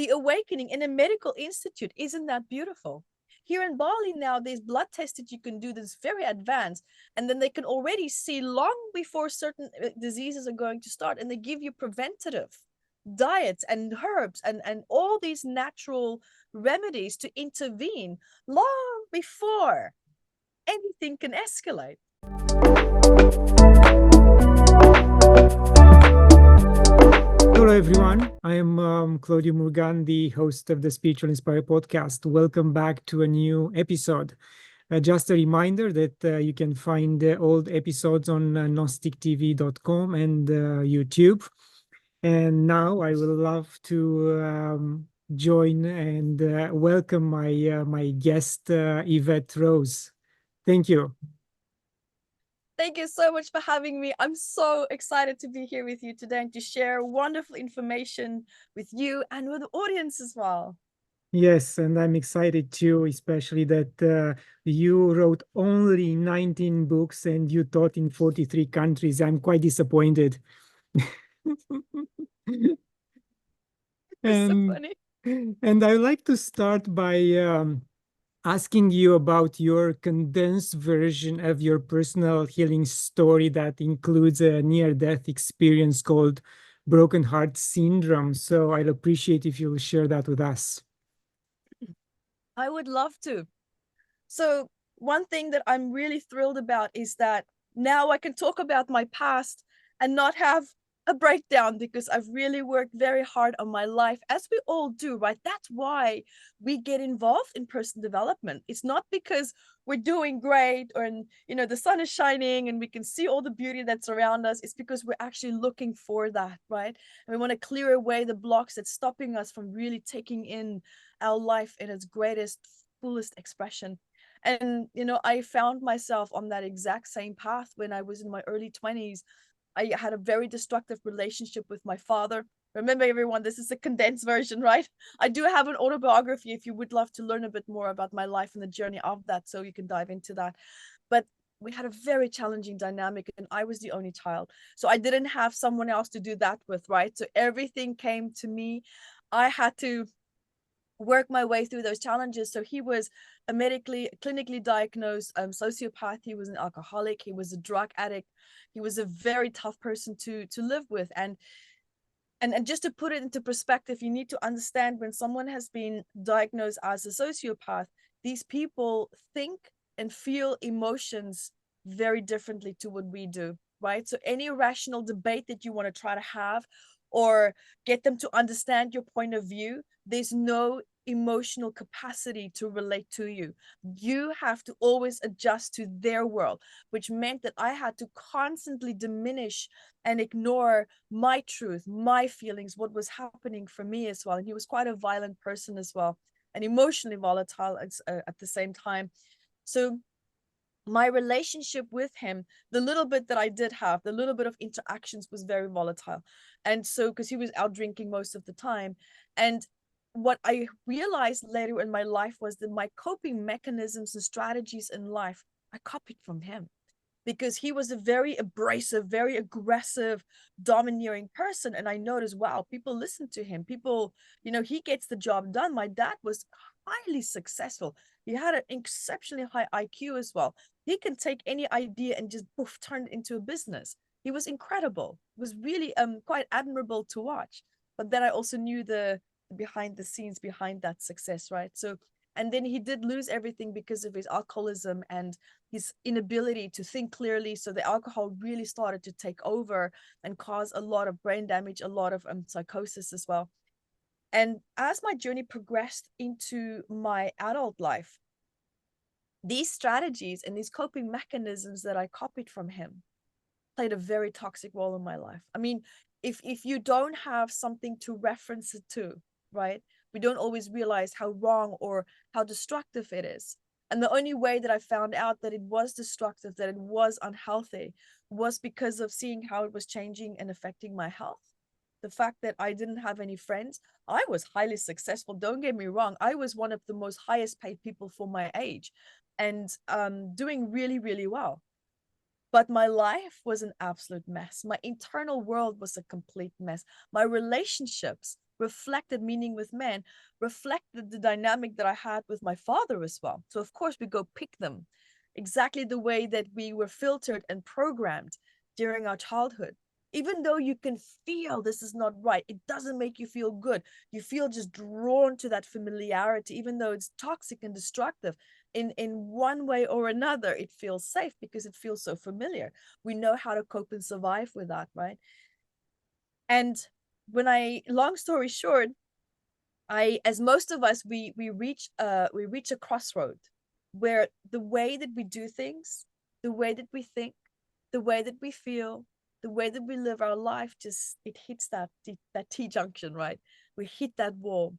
the awakening in a medical institute. Isn't that beautiful? Here in Bali now, there's blood tests that you can do that's very advanced, and then they can already see long before certain diseases are going to start, and they give you preventative diets and herbs and all these natural remedies to intervene long before anything can escalate. Hello, everyone. I am Claudiu Murgan, the host of the Spiritual Inspire podcast. Welcome back to a new episode. Just a reminder that you can find old episodes on gnostictv.com and YouTube. And now I will love to join and welcome my guest, Evette Rose. Thank you. Thank you so much for having me. I'm so excited to be here with you today and to share wonderful information with you and with the audience as well. Yes, and I'm excited too, especially that you wrote only 19 books and you taught in 43 countries. I'm quite disappointed. It's so and funny. and I would like to start by asking you about your condensed version of your personal healing story that includes a near-death experience called broken heart syndrome. So I'd appreciate if you'll share that with us. I would love to. So, one thing that I'm really thrilled about is that now I can talk about my past and not have a breakdown, because I've really worked very hard on my life, as we all do, right? That's why we get involved in personal development. It's not because we're doing great or, the sun is shining and we can see all the beauty that's around us. It's because we're actually looking for that, right? And we want to clear away the blocks that's stopping us from really taking in our life in its greatest, fullest expression. And, I found myself on that exact same path when I was in my early 20s. I had a very destructive relationship with my father. Remember, everyone, this is a condensed version, right? I do have an autobiography if you would love to learn a bit more about my life and the journey of that, so you can dive into that. But we had a very challenging dynamic, and I was the only child. So I didn't have someone else to do that with, right? So everything came to me. I had to work my way through those challenges. So he was a clinically diagnosed sociopath. He was an alcoholic. He was a drug addict. He was a very tough person to live with. And just to put it into perspective, you need to understand, when someone has been diagnosed as a sociopath, these people think and feel emotions very differently to what we do, right? So any rational debate that you want to try to have or get them to understand your point of view, there's no emotional capacity to relate to you. You have to always adjust to their world, which meant that I had to constantly diminish and ignore my truth, my feelings, what was happening for me as well. And he was quite a violent person as well, and emotionally volatile at the same time. So my relationship with him, the little bit that I did have, the little bit of interactions, was very volatile. And so, because he was out drinking most of the time. And what I realized later in my life was that my coping mechanisms and strategies in life, I copied from him, because he was a very abrasive, very aggressive, domineering person. And I noticed, wow, people listen to him. People, he gets the job done. My dad was highly successful. He had an exceptionally high IQ as well. He can take any idea and just poof, turn it into a business. He was incredible. It was really quite admirable to watch. But then I also knew the behind the scenes behind that success, right? So, and then he did lose everything because of his alcoholism and his inability to think clearly. So the alcohol really started to take over and cause a lot of brain damage, a lot of psychosis as well. And as my journey progressed into my adult life, these strategies and these coping mechanisms that I copied from him played a very toxic role in my life. I mean, if you don't have something to reference it to, right? We don't always realize how wrong or how destructive it is. And the only way that I found out that it was destructive, that it was unhealthy, was because of seeing how it was changing and affecting my health. The fact that I didn't have any friends. I was highly successful, don't get me wrong. I was one of the most highest paid people for my age, and doing really, really well. But my life was an absolute mess. My internal world was a complete mess. My relationships reflected, meaning with men, reflected the dynamic that I had with my father as well. So of course we go pick them exactly the way that we were filtered and programmed during our childhood. Even though you can feel this is not right, it doesn't make you feel good. You feel just drawn to that familiarity, even though it's toxic and destructive. In one way or another, it feels safe because it feels so familiar. We know how to cope and survive with that, right? And long story short, as most of us, we reach a crossroad where the way that we do things, the way that we think, the way that we feel, the way that we live our life, just it hits that T junction, right? We hit that wall.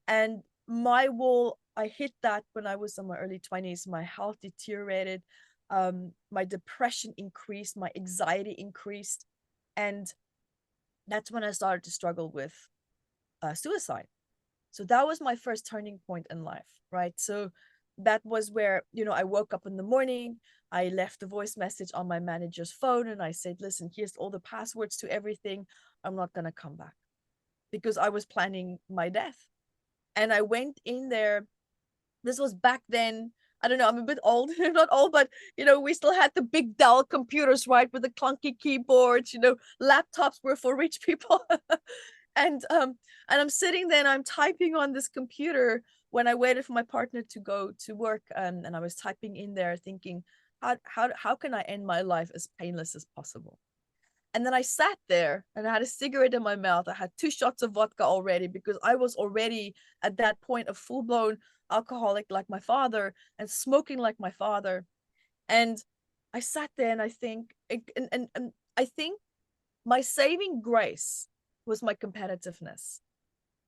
And my wall, I hit that when I was in my early 20s. My health deteriorated, my depression increased, my anxiety increased, and that's when I started to struggle with suicide. So that was my first turning point in life, right? So that was where, I woke up in the morning, I left a voice message on my manager's phone, and I said, listen, here's all the passwords to everything. I'm not going to come back, because I was planning my death. And I went in there. This was back then. I don't know, I'm a bit old, not old, but we still had the big Dell computers, right, with the clunky keyboards. Laptops were for rich people. And I'm sitting there and I'm typing on this computer when I waited for my partner to go to work, and I was typing in there thinking, how can I end my life as painless as possible? And then I sat there and I had a cigarette in my mouth. I had 2 shots of vodka already, because I was already at that point a full-blown alcoholic like my father and smoking like my father. And I sat there and I think, and I think my saving grace was my competitiveness.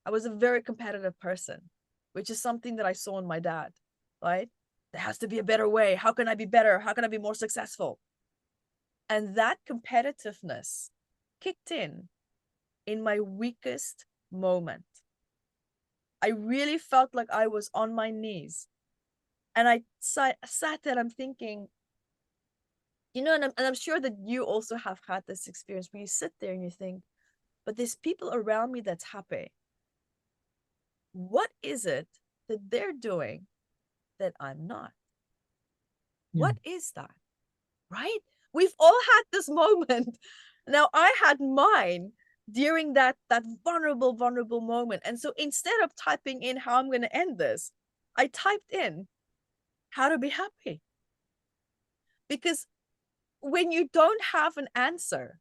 I was a very competitive person, which is something that I saw in my dad, right? There has to be a better way. How can I be better? How can I be more successful? And that competitiveness kicked in my weakest moment. I really felt like I was on my knees. And I sat there, I'm thinking, and I'm sure that you also have had this experience where you sit there and you think, but there's people around me that's happy. What is it that they're doing that I'm not? Yeah. What is that? Right? We've all had this moment. Now, I had mine during that vulnerable moment. And so instead of typing in how I'm going to end this, I typed in how to be happy. Because when you don't have an answer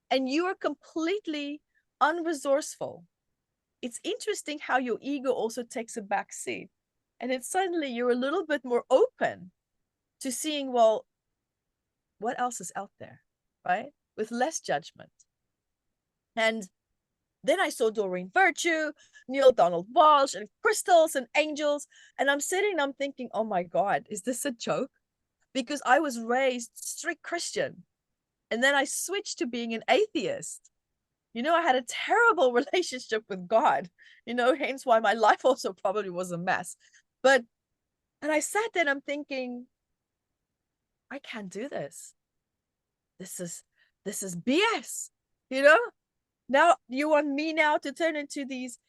and you are completely unresourceful, it's interesting how your ego also takes a back seat. And it's suddenly you're a little bit more open to seeing, well, what else is out there, right? With less judgment. And then I saw Doreen Virtue, Neil Donald Walsh, and crystals and angels. And I'm sitting, I'm thinking, oh my God, is this a joke? Because I was raised strict Christian. And then I switched to being an atheist. I had a terrible relationship with God, hence why my life also probably was a mess. And I sat there and I'm thinking, I can't do this. This is BS, Now you want me now to turn into these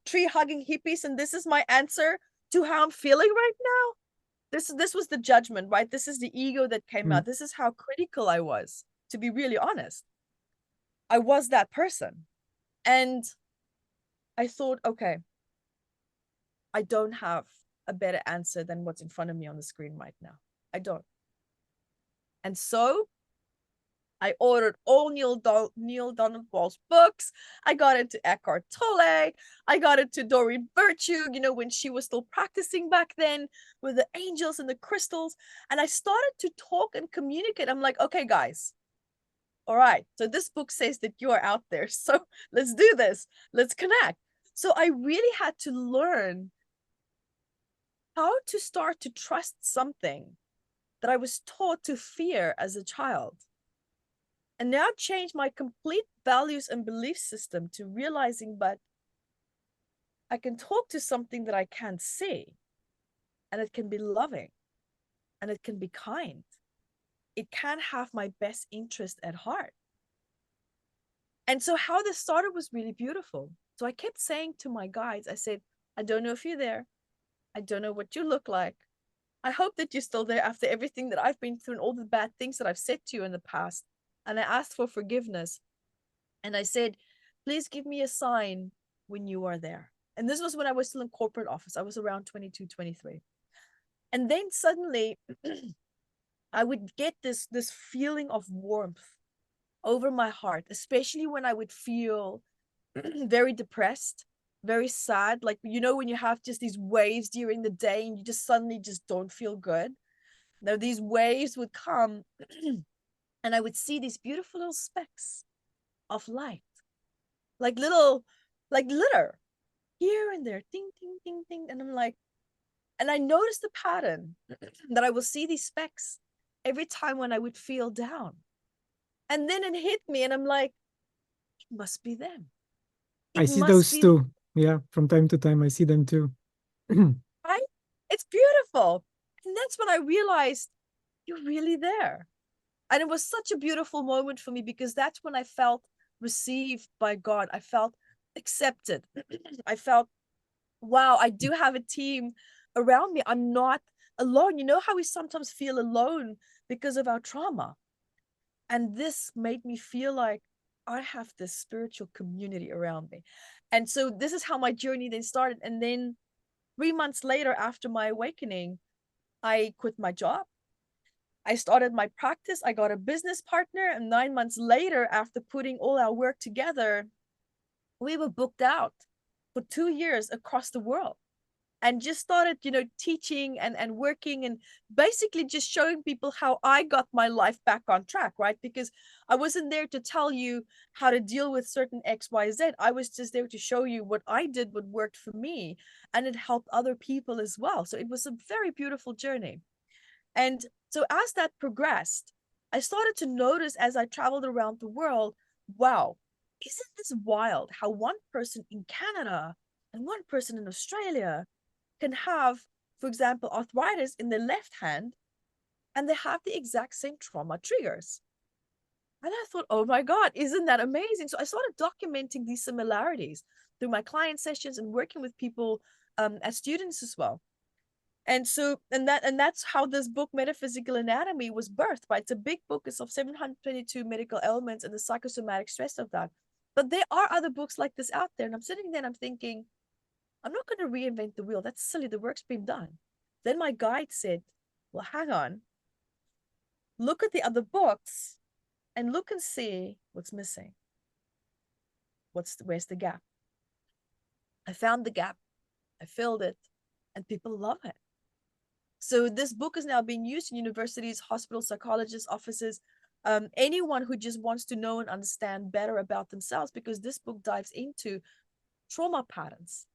tree hugging hippies, and this is my answer to how I'm feeling right now? This was the judgment, right? This is the ego that came out. This is how critical I was, to be really honest. I was that person. And I thought, okay, I don't have a better answer than what's in front of me on the screen right now. I don't. And so I ordered all Neil Donald Walsh books. I got into Eckhart Tolle. I got into Doreen Virtue, when she was still practicing back then with the angels and the crystals. And I started to talk and communicate. I'm like, okay, guys, all right. So this book says that you are out there. So let's do this. Let's connect. So I really had to learn how to start to trust something that I was taught to fear as a child. And now change my complete values and belief system to realizing, but I can talk to something that I can't see, and it can be loving, and it can be kind. It can have my best interest at heart. And so how this started was really beautiful. So I kept saying to my guides, I said, I don't know if you're there. I don't know what you look like. I hope that you're still there after everything that I've been through and all the bad things that I've said to you in the past. And I asked for forgiveness. And I said, please give me a sign when you are there. And this was when I was still in corporate office. I was around 22, 23. And then suddenly I would get this feeling of warmth over my heart, especially when I would feel very depressed, very sad. Like, you know, when you have just these waves during the day and you just suddenly just don't feel good. Now, these waves would come and I would see these beautiful little specks of light, like little, like glitter here and there, ding, ding, ding, ding. And I'm like, and I noticed the pattern that I will see these specks every time when I would feel down. And then it hit me, and I'm like, it must be them. I It see must those be, too. Yeah, from time to time, I see them too. right? It's beautiful. And that's when I realized you're really there. And it was such a beautiful moment for me because that's when I felt received by God. I felt accepted. I felt, wow, I do have a team around me. I'm not alone. You know how we sometimes feel alone because of our trauma? And this made me feel like I have this spiritual community around me. And so this is how my journey then started. And then 3 months later, after my awakening, I quit my job. I started my practice. I got a business partner. And 9 months later, after putting all our work together, we were booked out for 2 years across the world and just started, you know, teaching and working and basically just showing people how I got my life back on track, right? Because I wasn't there to tell you how to deal with certain XYZ. I was just there to show you what I did, what worked for me, and it helped other people as well. So it was a very beautiful journey. And so as that progressed, I started to notice as I traveled around the world, wow, isn't this wild how one person in Canada and one person in Australia can have, for example, arthritis in their left hand, and they have the exact same trauma triggers. And I thought, oh my God, isn't that amazing? So I started documenting these similarities through my client sessions and working with people as students as well. And so, that's how this book, Metaphysical Anatomy, was birthed, right? It's a big book. It's of 722 medical ailments and the psychosomatic stress of that. But there are other books like this out there. And I'm sitting there and I'm thinking, I'm not going to reinvent the wheel. That's silly. The work's been done. Then my guide said, well, hang on. Look at the other books and look and see what's missing. Where's the gap? I found the gap. I filled it, and people love it. So this book is now being used in universities, hospitals, psychologists, offices, anyone who just wants to know and understand better about themselves, because this book dives into trauma patterns,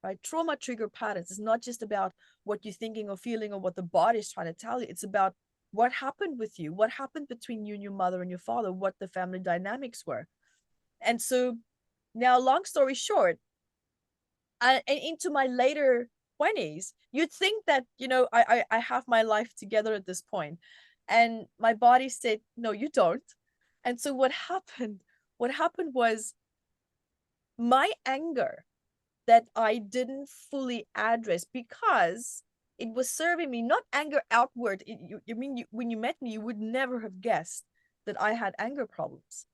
right? Trauma trigger patterns. It's not just about what you're thinking or feeling or what the body is trying to tell you. It's about what happened with you, what happened between you and your mother and your father, what the family dynamics were. And so now, long story short, and into my later 20s, you'd think that, you know, I have my life together at this point. And my body said, no, you don't. And so what happened was my anger that I didn't fully address because it was serving me, not anger outward. When you met me, you would never have guessed that I had anger problems.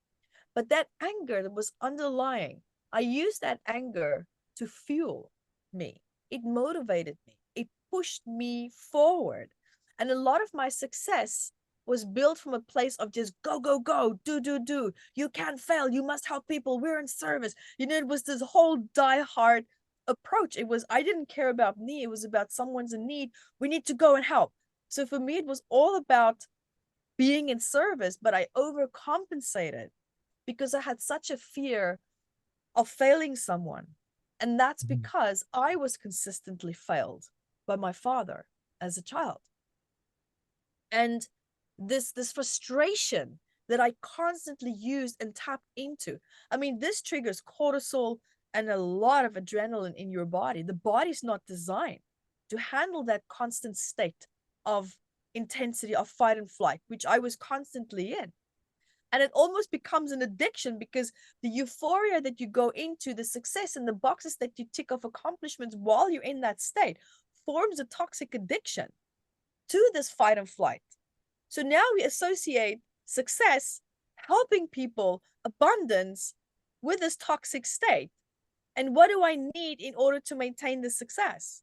But that anger that was underlying, I used that anger to fuel me. It motivated me. It pushed me forward. And a lot of my success was built from a place of just go, go, go, do, do, do. You can't fail. You must help people. We're in service. You know, it was this whole die-hard approach. It was, I didn't care about me. It was about someone's in need. We need to go and help. So for me, it was all about being in service, but I overcompensated because I had such a fear of failing someone. And that's because I was consistently failed by my father as a child. And this frustration that I constantly used and tapped into. I mean, this triggers cortisol and a lot of adrenaline in your body. The body's not designed to handle that constant state of intensity of fight and flight, which I was constantly in. And it almost becomes an addiction, because the euphoria that you go into, the success and the boxes that you tick off accomplishments while you're in that state, forms a toxic addiction to this fight and flight. So now we associate success, helping people, abundance, with this toxic state. And what do I need in order to maintain the success?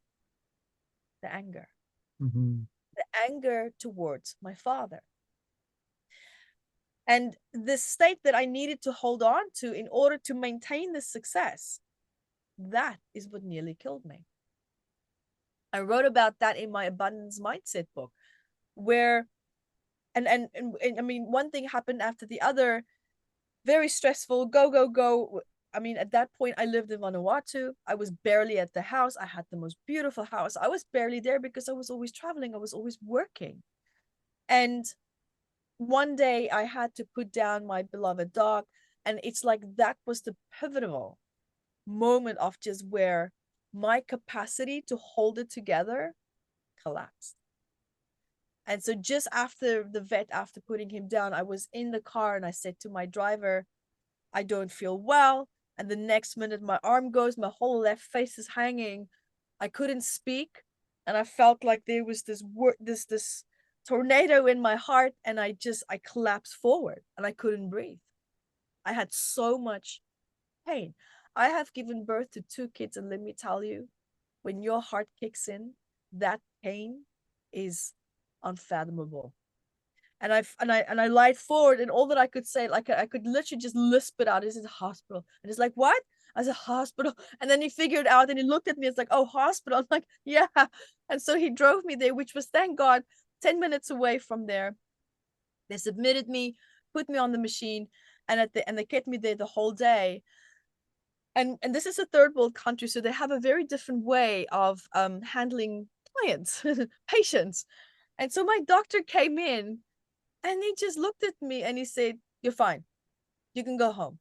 The anger. Mm-hmm. The anger towards my father. And this state that I needed to hold on to in order to maintain this success, that is what nearly killed me. I wrote about that in my abundance mindset book, where and I mean, one thing happened after the other, very stressful, go. I mean, at that point, I lived in Vanuatu. I was barely at the house. I had the most beautiful house. I was barely there because I was always traveling. I was always working. And one day I had to put down my beloved dog. And it's like that was the pivotal moment of just where my capacity to hold it together collapsed. And so just after the vet, after putting him down, I was in the car and I said to my driver, I don't feel well. And the next minute my arm goes, my whole left face is hanging. I couldn't speak. And I felt like there was this tornado in my heart. And I collapsed forward and I couldn't breathe. I had so much pain. I have given birth to 2 kids. And let me tell you, when your heart kicks in, that pain is unfathomable. And I lied forward, and all that I could say, like I could literally just lisp it out, is it a hospital? And it's like, what? I said, hospital. And then he figured out and he looked at me, it's like, oh, hospital. I'm like, yeah. And so he drove me there, which was, thank God, 10 minutes away from there. They submitted me, put me on the machine, and they kept me there the whole day. And this is a third world country, so they have a very different way of handling clients, patients. And so my doctor came in and he just looked at me and he said, you're fine. You can go home.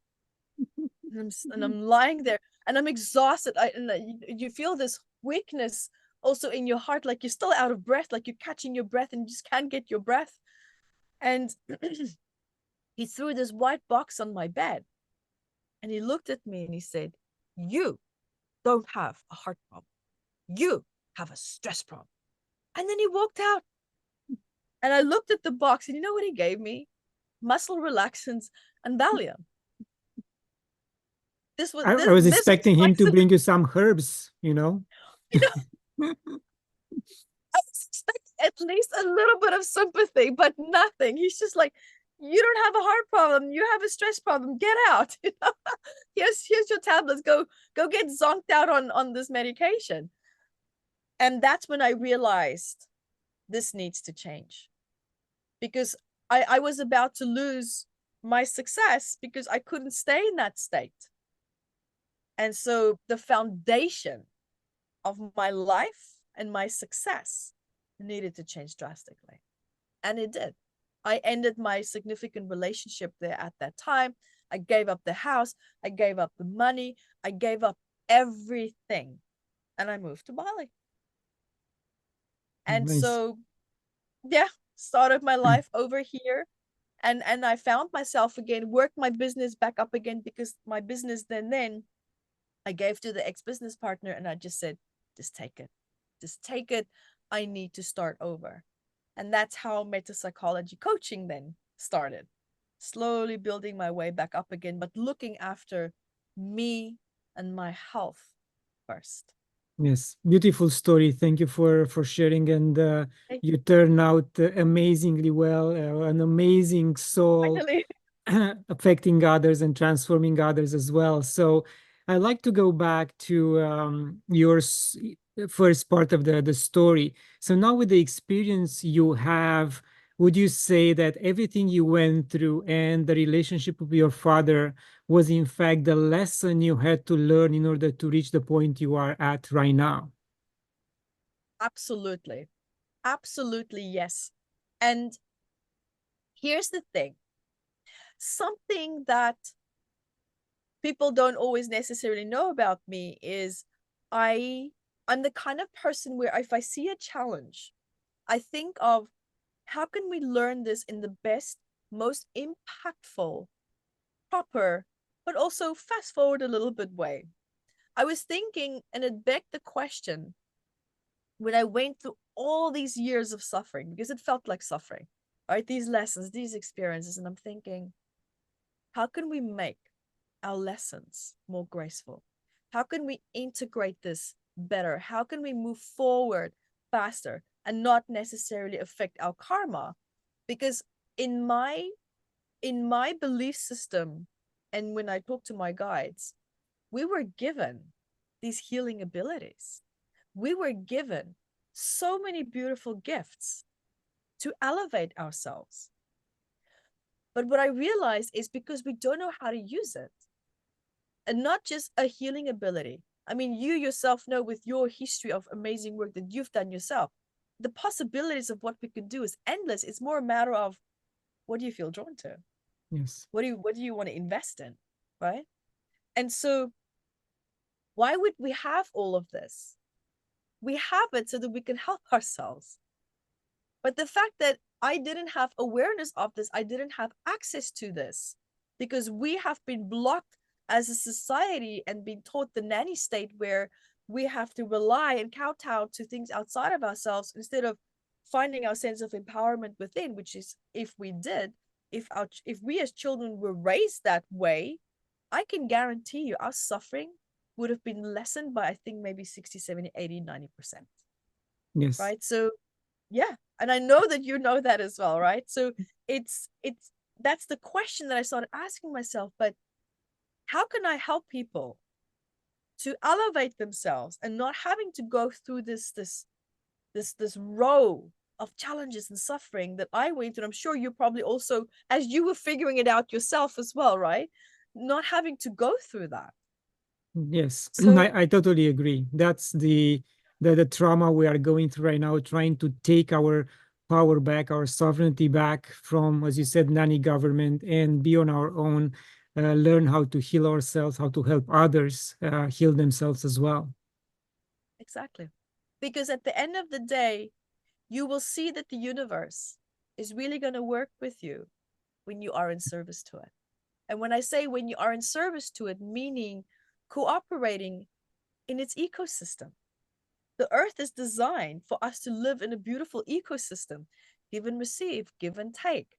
And I'm lying there and I'm exhausted. You feel this weakness also in your heart, like you're still out of breath, like you're catching your breath and you just can't get your breath. And he threw this white box on my bed and he looked at me and he said, you don't have a heart problem. You have a stress problem. And then he walked out. And I looked at the box and you know what he gave me? Muscle relaxants and Valium. I was This was expecting him to my, bring you some herbs, you know. you know, I was expecting at least a little bit of sympathy, but nothing. He's just like, you don't have a heart problem, you have a stress problem, get out. You know, here's your tablets, go get zonked out on this medication. And that's when I realized this needs to change, because I was about to lose my success because I couldn't stay in that state. And so the foundation of my life and my success needed to change drastically. And it did. I ended my significant relationship there at that time. I gave up the house. I gave up the money. I gave up everything. And I moved to Bali. And Nice. so, yeah, started my life over here. And I found myself again, worked my business back up again, because my business then I gave to the ex-business partner and I just said, just take it. Just take it. I need to start over. And that's how metapsychology coaching then started. Slowly building my way back up again, but looking after me and my health first. Yes, beautiful story. Thank you for sharing. And you turn out amazingly well, an amazing soul, Finally. affecting others and transforming others as well. So I'd like to go back to your first part of the story. So now with the experience you have, would you say that everything you went through and the relationship with your father was in fact the lesson you had to learn in order to reach the point you are at right now? Absolutely. Absolutely, yes. And here's the thing. Something that people don't always necessarily know about me is I'm the kind of person where if I see a challenge, I think of how can we learn this in the best most impactful, proper, but also fast forward a little bit way. I was thinking, and it begged the question when I went through all these years of suffering, because it felt like suffering, right? These lessons, these experiences, and I'm thinking, how can we make our lessons more graceful? How can we integrate this better? How can we move forward faster and not necessarily affect our karma? Because in my belief system, and when I talk to my guides, we were given these healing abilities. We were given so many beautiful gifts to elevate ourselves. But what I realized is because we don't know how to use it, and not just a healing ability. I mean, you yourself know with your history of amazing work that you've done yourself, the possibilities of what we could do is endless. It's more a matter of what do you feel drawn to? Yes. What do you want to invest in? Right. And so why would we have all of this? We have it so that we can help ourselves. But the fact that I didn't have awareness of this, I didn't have access to this because we have been blocked as a society and been taught the nanny state where we have to rely and kowtow to things outside of ourselves instead of finding our sense of empowerment within, which is if we did, if we as children were raised that way, I can guarantee you our suffering would have been lessened by I think maybe 60, 70, 80, 90%. Yes. Right. So yeah, and I know that you know that as well, right? So it's that's the question that I started asking myself, but how can I help people to elevate themselves and not having to go through this row of challenges and suffering that I went through? I'm sure you probably also, as you were figuring it out yourself as well, right? Not having to go through that. Yes, So I totally agree. That's the trauma we are going through right now, trying to take our power back, our sovereignty back from, as you said, nanny government and be on our own, learn how to heal ourselves, how to help others heal themselves as well. exactly. Because at the end of the day, you will see that the universe is really going to work with you when you are in service to it. And when I say when you are in service to it, meaning cooperating in its ecosystem. The earth is designed for us to live in a beautiful ecosystem, give and receive, give and take,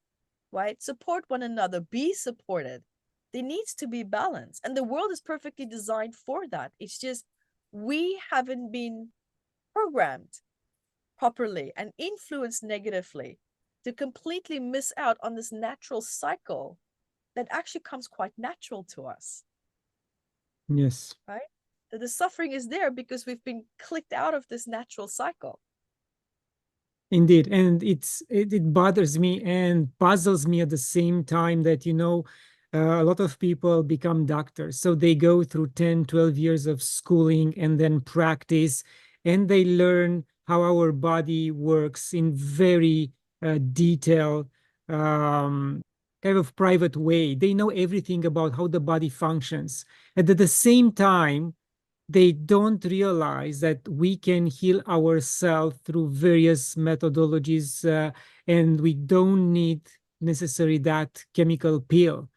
right? Support one another, be supported. There needs to be balance. And the world is perfectly designed for that. It's just we haven't been programmed properly and influenced negatively to completely miss out on this natural cycle that actually comes quite natural to us, Yes. right? That the suffering is there because we've been clicked out of this natural cycle. Indeed, and it bothers me and puzzles me at the same time that a lot of people become doctors, so they go through 10, 12 years of schooling and then practice, and they learn how our body works in very detailed, kind of private way. They know everything about how the body functions, and at the same time they don't realize that we can heal ourselves through various methodologies, and we don't need necessarily that chemical pill.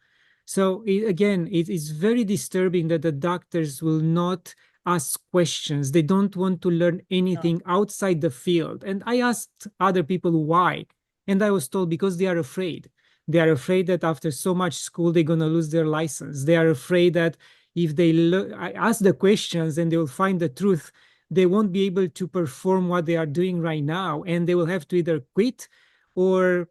So again, it is very disturbing that the doctors will not ask questions. They don't want to learn No, anything outside the field. And I asked other people why. And I was told because they are afraid. They are afraid that after so much school, they're going to lose their license. They are afraid that if they I ask the questions and they will find the truth, they won't be able to perform what they are doing right now. And they will have to either quit or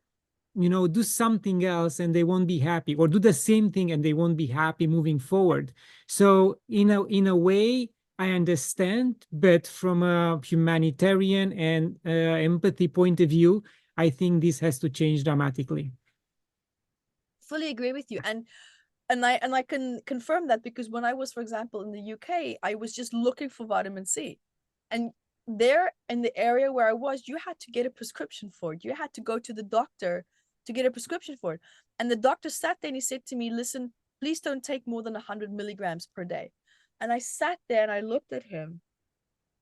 do something else and they won't be happy, or do the same thing and they won't be happy moving forward. So in a way I understand, but from a humanitarian and empathy point of view, I think this has to change dramatically. fully agree with you. And I can confirm that because when I was, for example, in the UK, I was just looking for vitamin C. And there in the area where I was, you had to get a prescription for it. You had to go to the doctor to get a prescription for it. And the doctor sat there and he said to me, listen, please don't take more than 100 milligrams per day. And I sat there and I looked at him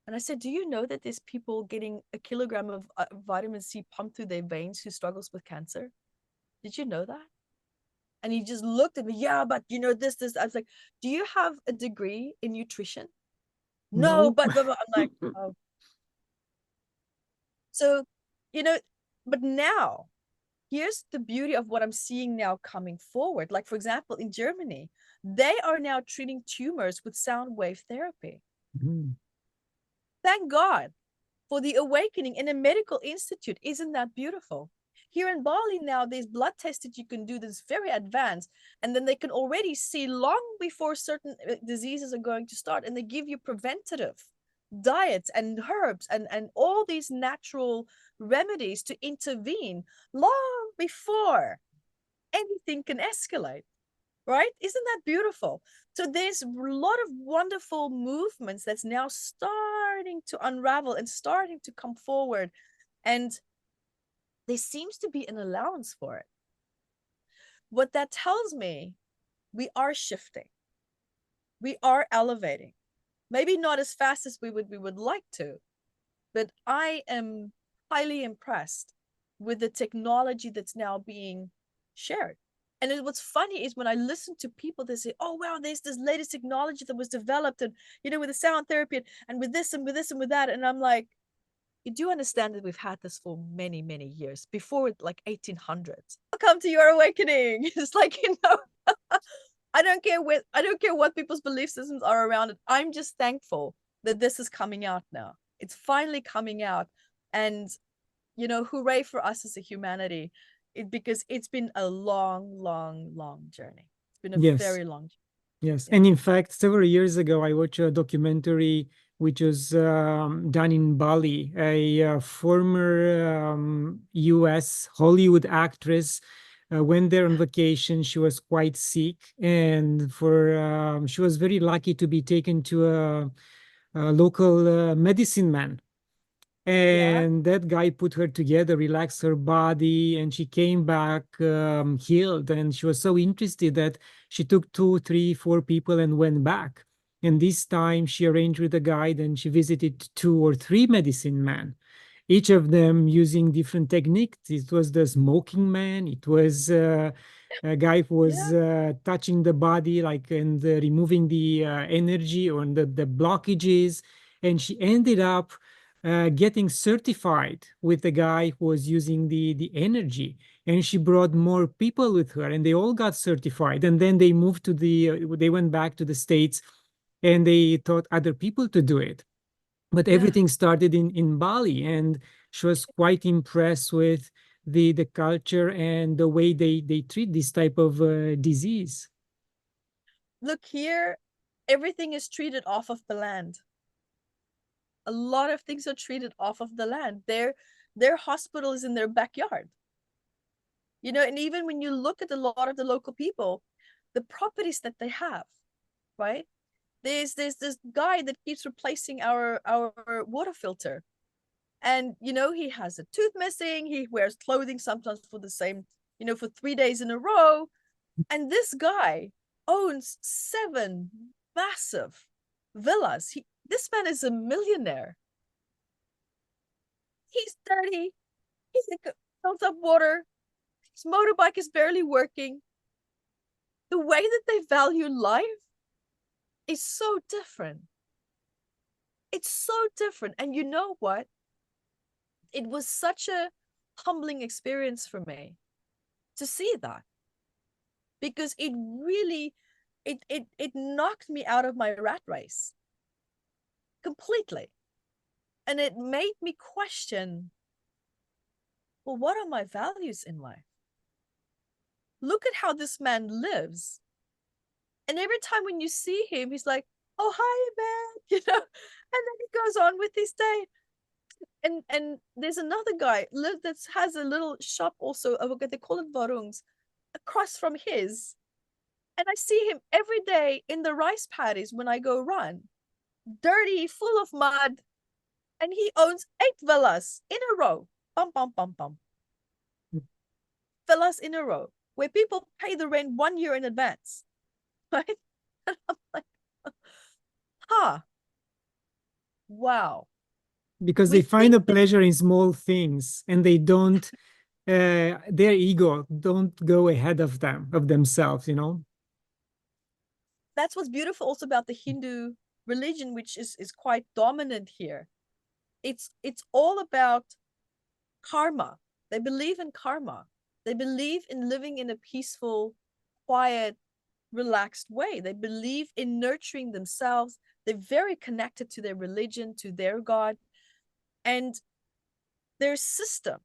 and I said, do you know that there's people getting a kilogram of vitamin C pumped through their veins who struggles with cancer? Did you know that? And he just looked at me, yeah, but you know, this. I was like, do you have a degree in nutrition? No, No. but I'm like, oh. So, you know, but now here's the beauty of what I'm seeing now coming forward. Like, for example, in Germany, they are now treating tumors with sound wave therapy. Mhm. Thank God for the awakening in a medical institute. Isn't that beautiful? Here in Bali now, there's blood tests that you can do that's very advanced, and then they can already see long before certain diseases are going to start, and they give you preventative diets and herbs and all these natural remedies to intervene long before anything can escalate, right? Isn't that beautiful? So there's a lot of wonderful movements that's now starting to unravel and starting to come forward, and there seems to be an allowance for it. What that tells me, we are shifting, we are elevating, maybe not as fast as we would like to, but I am highly impressed with the technology that's now being shared. And what's funny is when I listen to people, they say, oh, wow, there's this latest technology that was developed, and, you know, with the sound therapy and with this and with this and with that. And I'm like, you do understand that we've had this for many, many years, before like 1800s. Welcome to your awakening. It's like, you know, I don't care what people's belief systems are around it. I'm just thankful that this is coming out now. It's finally coming out. And, you know, hooray for us as a humanity. Because it's been a long, long, long journey. It's been a Yes. very long journey. Yes. Yeah. And in fact, several years ago, I watched a documentary which was done in Bali. A former US Hollywood actress went there on vacation. She was quite sick, and she was very lucky to be taken to a local medicine man, Yeah. and that guy put her together, relaxed her body, and she came back healed. And she was so interested that she took 2 3 4 people and went back, and this time she arranged with a guide, and she visited 2 or 3 medicine men, each of them using different techniques. It was the smoking man, it was a guy who was Yeah. touching the body, like, and removing the energy or the blockages. And she ended up getting certified with the guy who was using the energy, and she brought more people with her, and they all got certified. And then they moved to they went back to the States, and they taught other people to do it. But Yeah. everything started in Bali, and she was quite impressed with the culture and the way they treat this type of disease. Look here, everything is treated off of the land. A lot of things are treated off of the land. Their hospital is in their backyard. You know, and even when you look at a lot of the local people, the properties that they have, right? There's this guy that keeps replacing our water filter. And you know, he has a tooth missing, he wears clothing sometimes for the same, you know, for 3 days in a row. And this guy owns 7 massive villas. This man is a millionaire. He's dirty. He's like fills up water. His motorbike is barely working. The way that they value life is so different. It's so different. And you know what? It was such a humbling experience for me to see that, because it really it knocked me out of my rat race completely. And it made me question, well, what are my values in life? Look at how this man lives. And every time when you see him, he's like, oh, hi, man, you know, and then he goes on with his day. And there's another guy that has a little shop also, they call it varungs, across from his. And I see him every day in the rice paddies when I go run, dirty, full of mud. And he owns 8 villas in a row. Bum, bum, bum, bum. Villas in a row where people pay the rent 1 year in advance. Right? And I'm like, huh. Wow. Because We they find think a that, pleasure in small things, and they don't their ego don't go ahead of themselves, you know. That's what's beautiful also about the Hindu religion, which is quite dominant here. It's all about karma. They believe in karma. They believe in living in a peaceful, quiet, relaxed way. They believe in nurturing themselves. They're very connected to their religion, to their God. And their system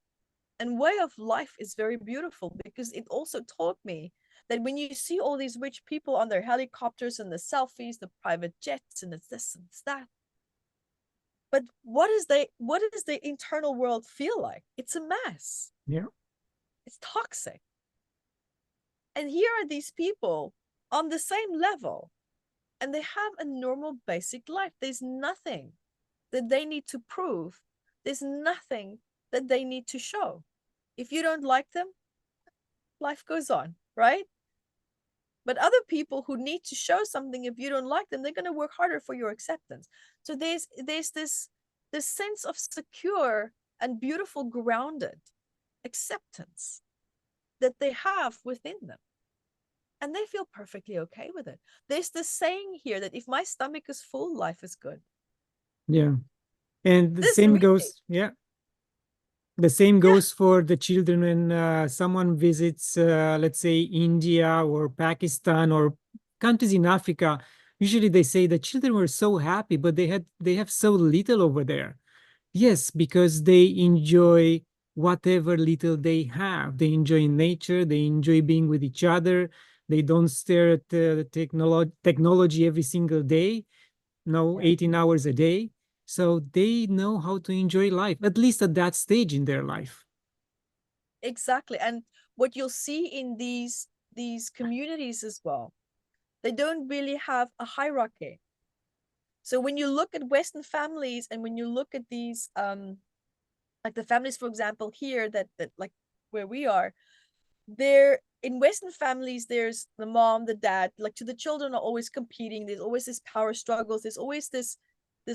and way of life is very beautiful, because it also taught me that when you see all these rich people on their helicopters and the selfies, the private jets, and it's this and it's that, but what does the internal world feel like? It's a mess. Yeah. It's toxic. And here are these people on the same level, and they have a normal basic life. There's nothing that they need to prove. There's nothing that they need to show. If you don't like them, life goes on, right? But other people who need to show something, if you don't like them, they're going to work harder for your acceptance. So there's this sense of secure and beautiful grounded acceptance that they have within them, and they feel perfectly okay with it. There's this saying here that if my stomach is full, life is good. Yeah. And the This same really, goes, yeah. The same yeah, goes for the children when someone visits, let's say, India or Pakistan or countries in Africa. Usually they say the children were so happy, but they have so little over there. Yes, because they enjoy whatever little they have. They enjoy nature. They enjoy being with each other. They don't stare at the technology every single day. No, yeah, 18 hours a day. So they know how to enjoy life, at least at that stage in their life. exactly. And what you'll see in these communities as well, they don't really have a hierarchy. So when you look at Western families, and when you look at these like the families, for example, here that like where we are, there in Western families, there's the mom, the dad, like to the children are always competing. There's always this power struggles. There's always this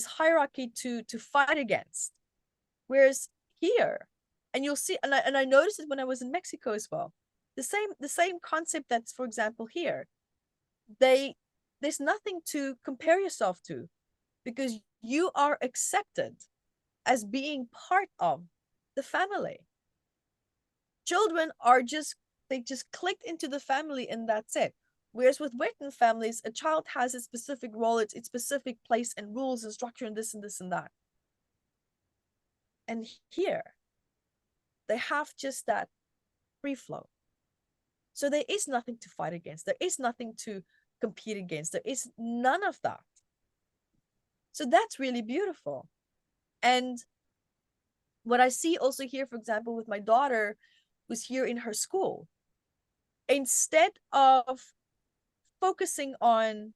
hierarchy to fight against. Whereas here, and you'll see, and I noticed it when I was in Mexico as well. The same concept that's, for example, here. They There's nothing to compare yourself to, because you are accepted as being part of the family. Children are they just clicked into the family and that's it. Whereas with Western families, a child has a specific role, its specific place and rules and structure and this and this and that. And here, they have just that free flow. So there is nothing to fight against. There is nothing to compete against. There is none of that. So that's really beautiful. And what I see also here, for example, with my daughter, who's here in her school, instead of focusing on,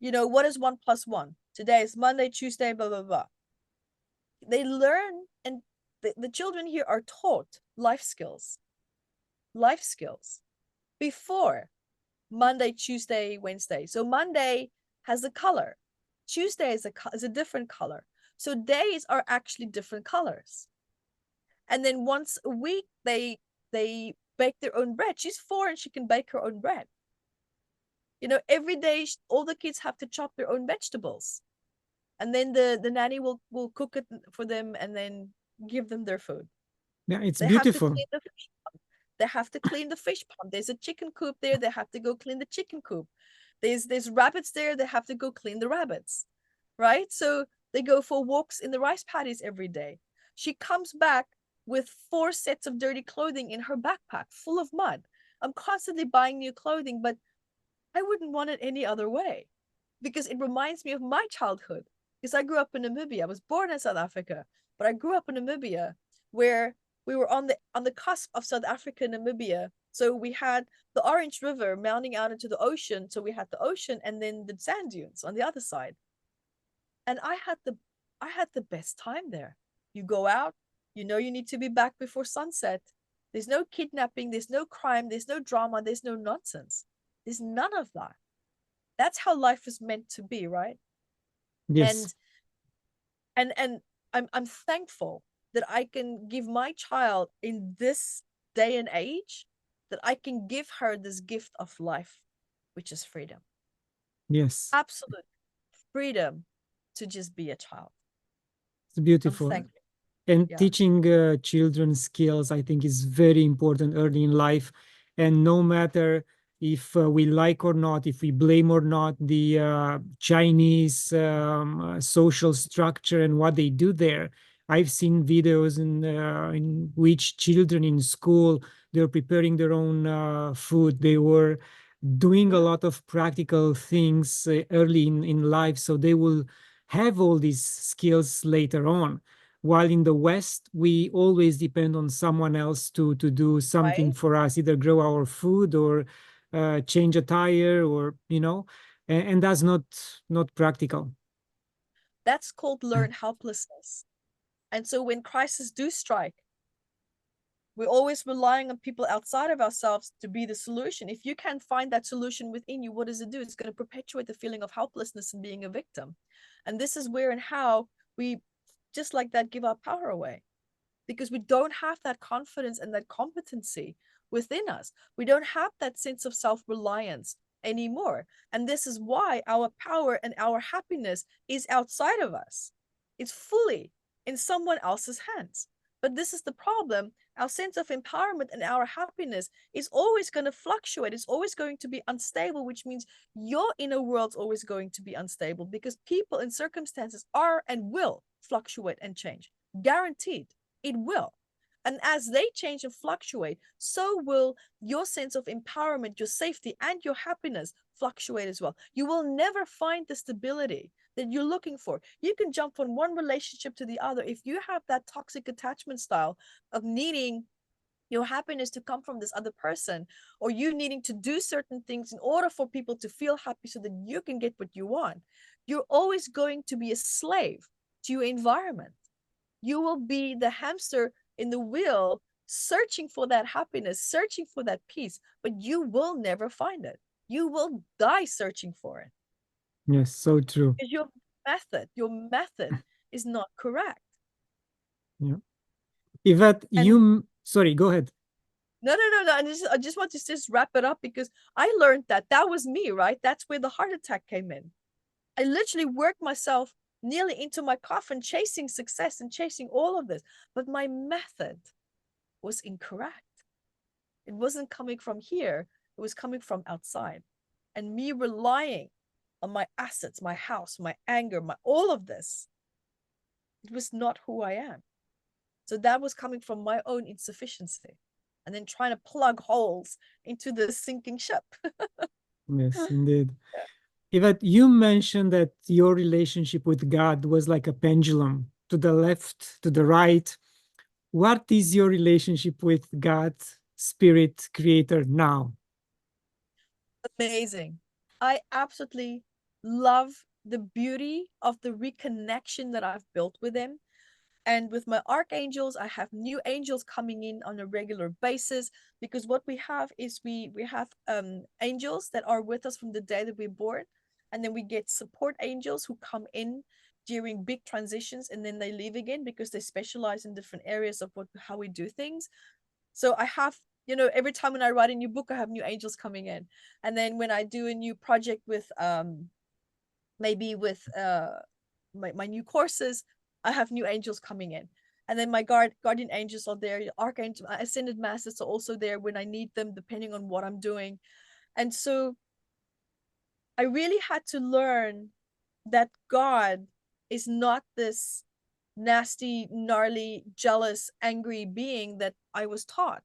what is 1 plus 1? Today is Monday, Tuesday, blah, blah, blah. They learn, and the children here are taught life skills before Monday, Tuesday, Wednesday. So Monday has a color. Tuesday is a different color. So days are actually different colors. And then once a week, they bake their own bread. She's 4 and she can bake her own bread. Every day, all the kids have to chop their own vegetables. And then the nanny will cook it for them and then give them their food. Yeah, it's They have to beautiful. clean the fish pond. They have to clean the fish pond. There's a chicken coop there. They have to go clean the chicken coop. There's rabbits there. They have to go clean the rabbits, right? So they go for walks in the rice paddies every day. She comes back with 4 sets of dirty clothing in her backpack full of mud. I'm constantly buying new clothing, but I wouldn't want it any other way, because it reminds me of my childhood. Because I grew up in Namibia. I was born in South Africa, but I grew up in Namibia, where we were on the cusp of South Africa and Namibia. So we had the Orange River mounting out into the ocean. So we had the ocean and then the sand dunes on the other side. And I had the best time there. You go out, you need to be back before sunset. There's no kidnapping, there's no crime, there's no drama, there's no nonsense. There's none of that. That's how life is meant to be, right? Yes. And I'm thankful that I can give my child in this day and age, that I can give her this gift of life, which is freedom. Yes, Absolute freedom to just be a child. it's I'm beautiful. thankful. And Yeah. teaching children skills, I think, is very important early in life. And no matter if we like or not, if we blame or not the Chinese social structure and what they do there, I've seen videos in which children in school, they're preparing their own food. They were doing a Yeah. lot of practical things early in life, so they will have all these skills later on. While in the West, we always depend on someone else to do something Right. for us, either grow our food or change a tire, or and that's not practical. That's called learned helplessness. And so when crises do strike, we're always relying on people outside of ourselves to be the solution. If you can't find that solution within you, what does it do? It's going to perpetuate the feeling of helplessness and being a victim. And this is where and how we just like that give our power away, because we don't have that confidence and that competency within us. We don't have that sense of self-reliance anymore. And this is why our power and our happiness is outside of us. It's fully in someone else's hands. But this is the problem. Our sense of empowerment and our happiness is always going to fluctuate. It's always going to be unstable, which means your inner world's always going to be unstable, because people and circumstances are and will fluctuate and change. Guaranteed, it will. And as they change and fluctuate, so will your sense of empowerment, your safety, and your happiness fluctuate as well. You will never find the stability that you're looking for. You can jump from one relationship to the other. If you have that toxic attachment style of needing your happiness to come from this other person, or you needing to do certain things in order for people to feel happy so that you can get what you want, you're always going to be a slave to your environment. You will be the hamster in the wheel, searching for that happiness, searching for that peace, but you will never find it. You will die searching for it, Yes, so true. because your method is not correct. Yeah. Yvette, And sorry, go ahead. no. I just want to just wrap it up, because I learned that was me, right? That's where the heart attack came in. I literally worked myself nearly into my coffin, chasing success and chasing all of this. But my method was incorrect. It wasn't coming from here, it was coming from outside. And me relying on my assets, my house, my anger, my all of this, it was not who I am. So that was coming from my own insufficiency. And then trying to plug holes into the sinking ship. Yes, indeed. Yvette, you mentioned that your relationship with God was like a pendulum, to the left, to the right. What is your relationship with God, Spirit, Creator now? Amazing. I absolutely love the beauty of the reconnection that I've built with him. And with my archangels, I have new angels coming in on a regular basis, because what we have is we have angels that are with us from the day that we're born, and then we get support angels who come in during big transitions, and then they leave again because they specialize in different areas of how we do things. So I have, every time when I write a new book, I have new angels coming in. And then when I do a new project with maybe with my new courses, I have new angels coming in. And then my guardian angels are there, archangel, ascended masters are also there when I need them, depending on what I'm doing. And so I really had to learn that God is not this nasty, gnarly, jealous, angry being that I was taught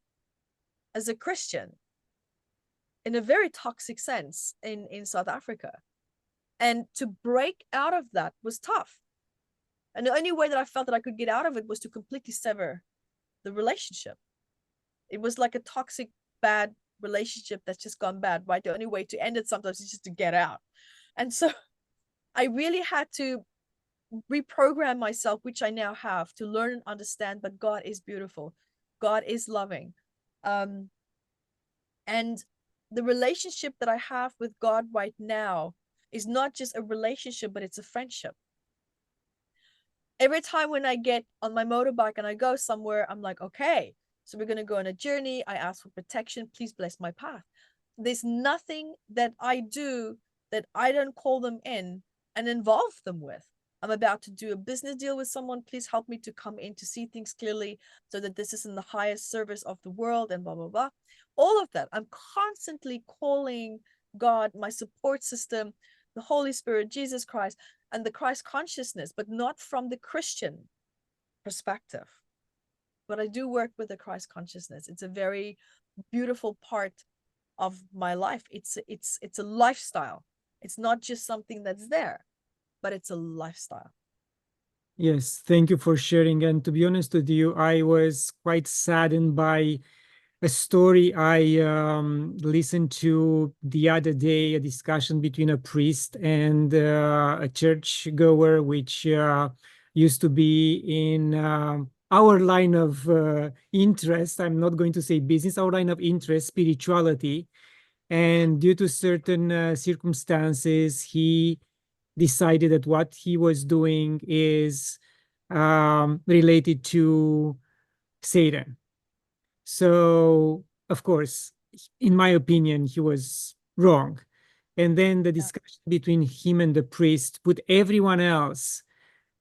as a Christian, in a very toxic sense in South Africa. And to break out of that was tough. And the only way that I felt that I could get out of it was to completely sever the relationship. It was like a toxic, bad relationship that's just gone bad, right? The only way to end it sometimes is just to get out. And so I really had to reprogram myself, which I now have, to learn and understand that God is beautiful. God is loving. And the relationship that I have with God right now is not just a relationship, but it's a friendship. Every time when I get on my motorbike and I go somewhere, I'm like, okay, so we're going to go on a journey. I ask for protection. Please bless my path. There's nothing that I do that I don't call them in and involve them with. I'm about to do a business deal with someone. Please help me to come in to see things clearly so that this is in the highest service of the world and blah, blah, blah. All of that. I'm constantly calling God, my support system, the Holy Spirit, Jesus Christ, and the Christ consciousness, but not from the Christian perspective. But I do work with the Christ consciousness. It's a very beautiful part of my life. It's a lifestyle. It's not just something that's there, but it's a lifestyle. Yes, thank you for sharing. And to be honest with you, I was quite saddened by a story I listened to the other day, a discussion between a priest and a church goer, which used to be in our line of interest. I'm not going to say business, our line of interest, spirituality. And due to certain circumstances, he decided that what he was doing is related to Satan. So, of course, in my opinion, he was wrong. And then the discussion between him and the priest put everyone else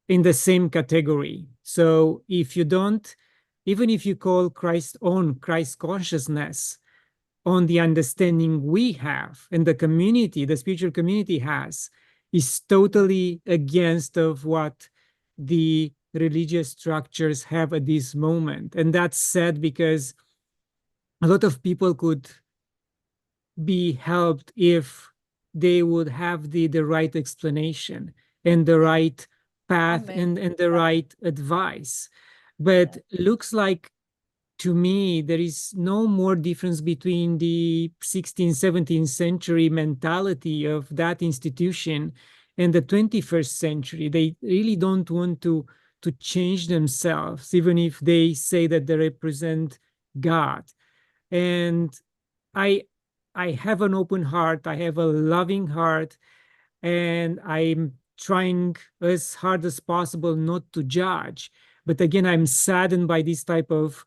in the same category. So if you don't, even if you call Christ on Christ consciousness on the understanding we have and the community, the spiritual community has, is totally against of what the religious structures have at this moment. And that's sad because a lot of people could be helped if they would have the right explanation and the right path and the right advice. But looks like to me there is no more difference between the 16th 17th century mentality of that institution and the 21st century. They really don't want to change themselves, even if they say that they represent God. And i I have an open heart, I have a loving heart, and I'm trying as hard as possible not to judge. But again, I'm saddened by this type of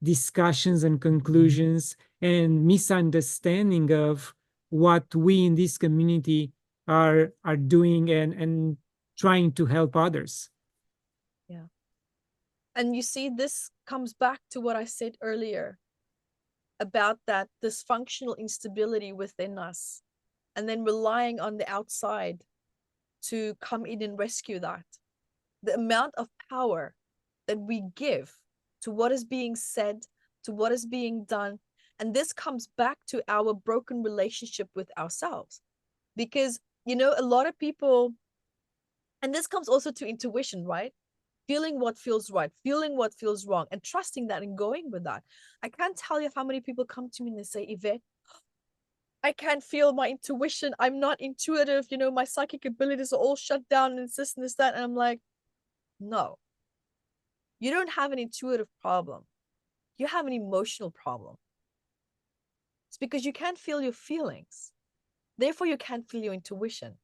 discussions and conclusions and misunderstanding of what we in this community are doing and trying to help others. Yeah. And you see, this comes back to what I said earlier about that dysfunctional instability within us, and then relying on the outside to come in and rescue that. The amount of power that we give to what is being said, to what is being done. And this comes back to our broken relationship with ourselves. Because, you know, a lot of people, and this comes also to intuition, right? Feeling what feels right, feeling what feels wrong, and trusting that and going with that. I can't tell you how many people come to me and they say, Evette, I can't feel my intuition. I'm not intuitive. You know, my psychic abilities are all shut down and this and this, that. And I'm like, no, you don't have an intuitive problem. You have an emotional problem. It's because you can't feel your feelings. Therefore, you can't feel your intuition.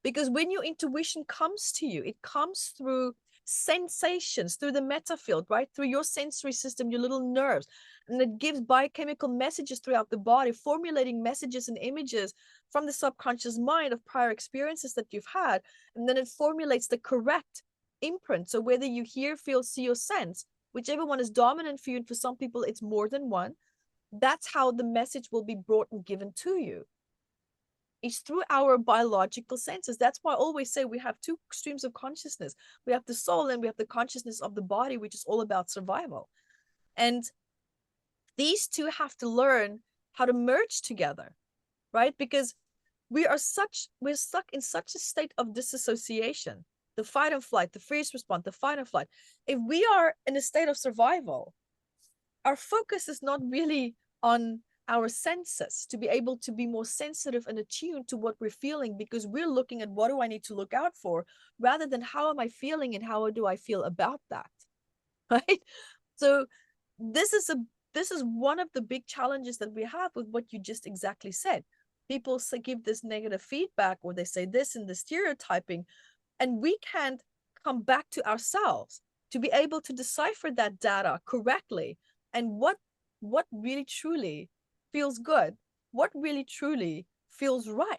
Because when your intuition comes to you, it comes through sensations, through the meta field, right? Through your sensory system, your little nerves. And it gives biochemical messages throughout the body, formulating messages and images from the subconscious mind of prior experiences that you've had. And then it formulates the correct imprint. So whether you hear, feel, see, or sense, whichever one is dominant for you, and for some people, it's more than one, that's how the message will be brought and given to you. It's through our biological senses. That's why I always say we have two streams of consciousness. We have the soul and we have the consciousness of the body, which is all about survival. And these two have to learn how to merge together, right? Because we're stuck in such a state of disassociation, the fight and flight, the freeze response, the fight and flight. If we are in a state of survival, our focus is not really on our senses to be able to be more sensitive and attuned to what we're feeling, because we're looking at what do I need to look out for rather than how am I feeling and how do I feel about that, right? So this is one of the big challenges that we have with what you just exactly said. People say, give this negative feedback, or they say this in the stereotyping, and we can't come back to ourselves, to be able to decipher that data correctly, and what really truly feels good, what really truly feels right,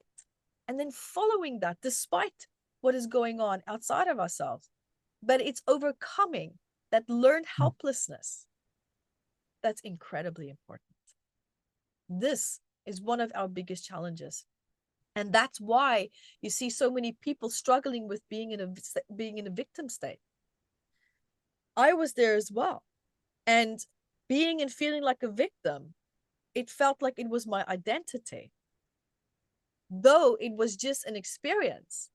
and then following that despite what is going on outside of ourselves. But it's overcoming that learned helplessness that's incredibly important. This is one of our biggest challenges. And that's why you see so many people struggling with being in a victim state. I was there as well. And being and feeling like a victim, it felt like it was my identity. Though it was just an experience.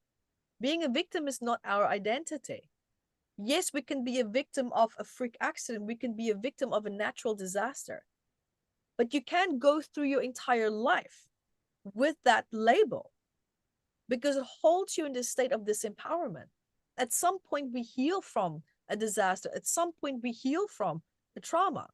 Being a victim is not our identity. Yes, we can be a victim of a freak accident. We can be a victim of a natural disaster. But you can't go through your entire life with that label, because it holds you in this state of disempowerment. At some point, we heal from a disaster. At some point, we heal from a trauma.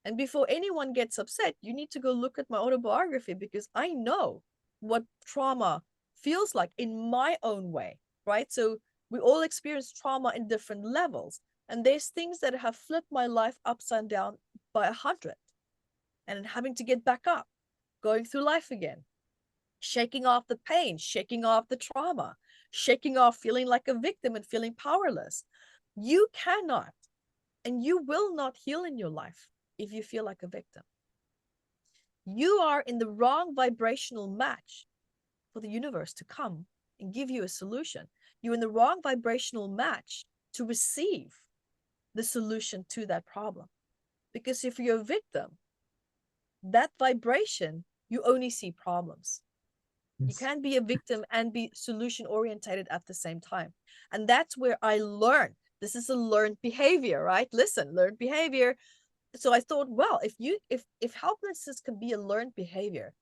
And before anyone gets upset, you need to go look at my autobiography, because I know what trauma feels like in my own way, right? So we all experience trauma in different levels. And there's things that have flipped my life upside down by 100. And having to get back up, going through life again, shaking off the pain, shaking off the trauma, shaking off feeling like a victim and feeling powerless. You cannot and you will not heal in your life if you feel like a victim. You are in the wrong vibrational match for the universe to come and give you a solution. You're in the wrong vibrational match to receive the solution to that problem. Because if you're a victim, that vibration, you only see problems. Yes. You can't be a victim and be solution oriented at the same time. And that's where I learned. This is a learned behavior, right? Listen, learned behavior. So I thought, well, if helplessness can be a learned behavior,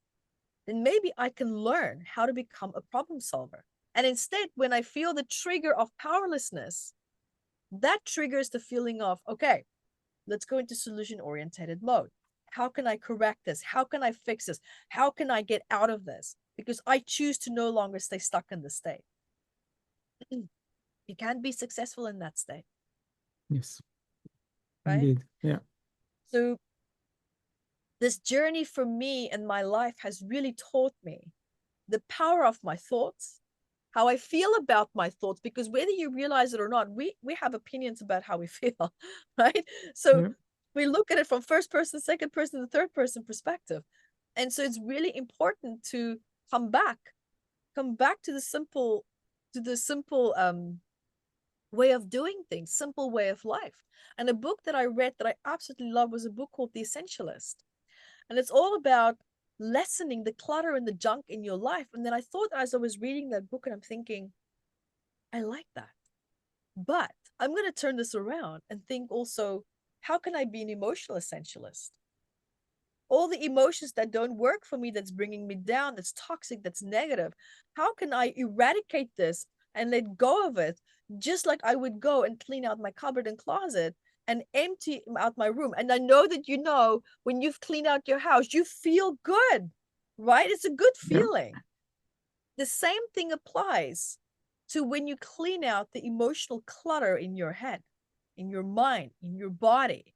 then maybe I can learn how to become a problem solver. And instead, when I feel the trigger of powerlessness, that triggers the feeling of, okay, let's go into solution-oriented mode. How can I correct this? How can I fix this? How can I get out of this? Because I choose to no longer stay stuck in the state. You can't be successful in that state. Yes. Right? Indeed. Yeah. So this journey for me and my life has really taught me the power of my thoughts, how I feel about my thoughts, because whether you realize it or not, we have opinions about how we feel, right? So we look at it from first person, second person, the third person perspective. And so it's really important to come back to the simple way of doing things, simple way of life. And a book that I read that I absolutely love was a book called The Essentialist. And it's all about lessening the clutter and the junk in your life. And then I thought, as I was reading that book, and I'm thinking, I like that. But I'm going to turn this around and think also, how can I be an emotional essentialist? All the emotions that don't work for me, that's bringing me down, that's toxic, that's negative, how can I eradicate this and let go of it, just like I would go and clean out my cupboard and closet and empty out my room? And I know that, you know, when you've cleaned out your house, you feel good, right? It's a good feeling. The same thing applies to when you clean out the emotional clutter in your head, in your mind, in your body.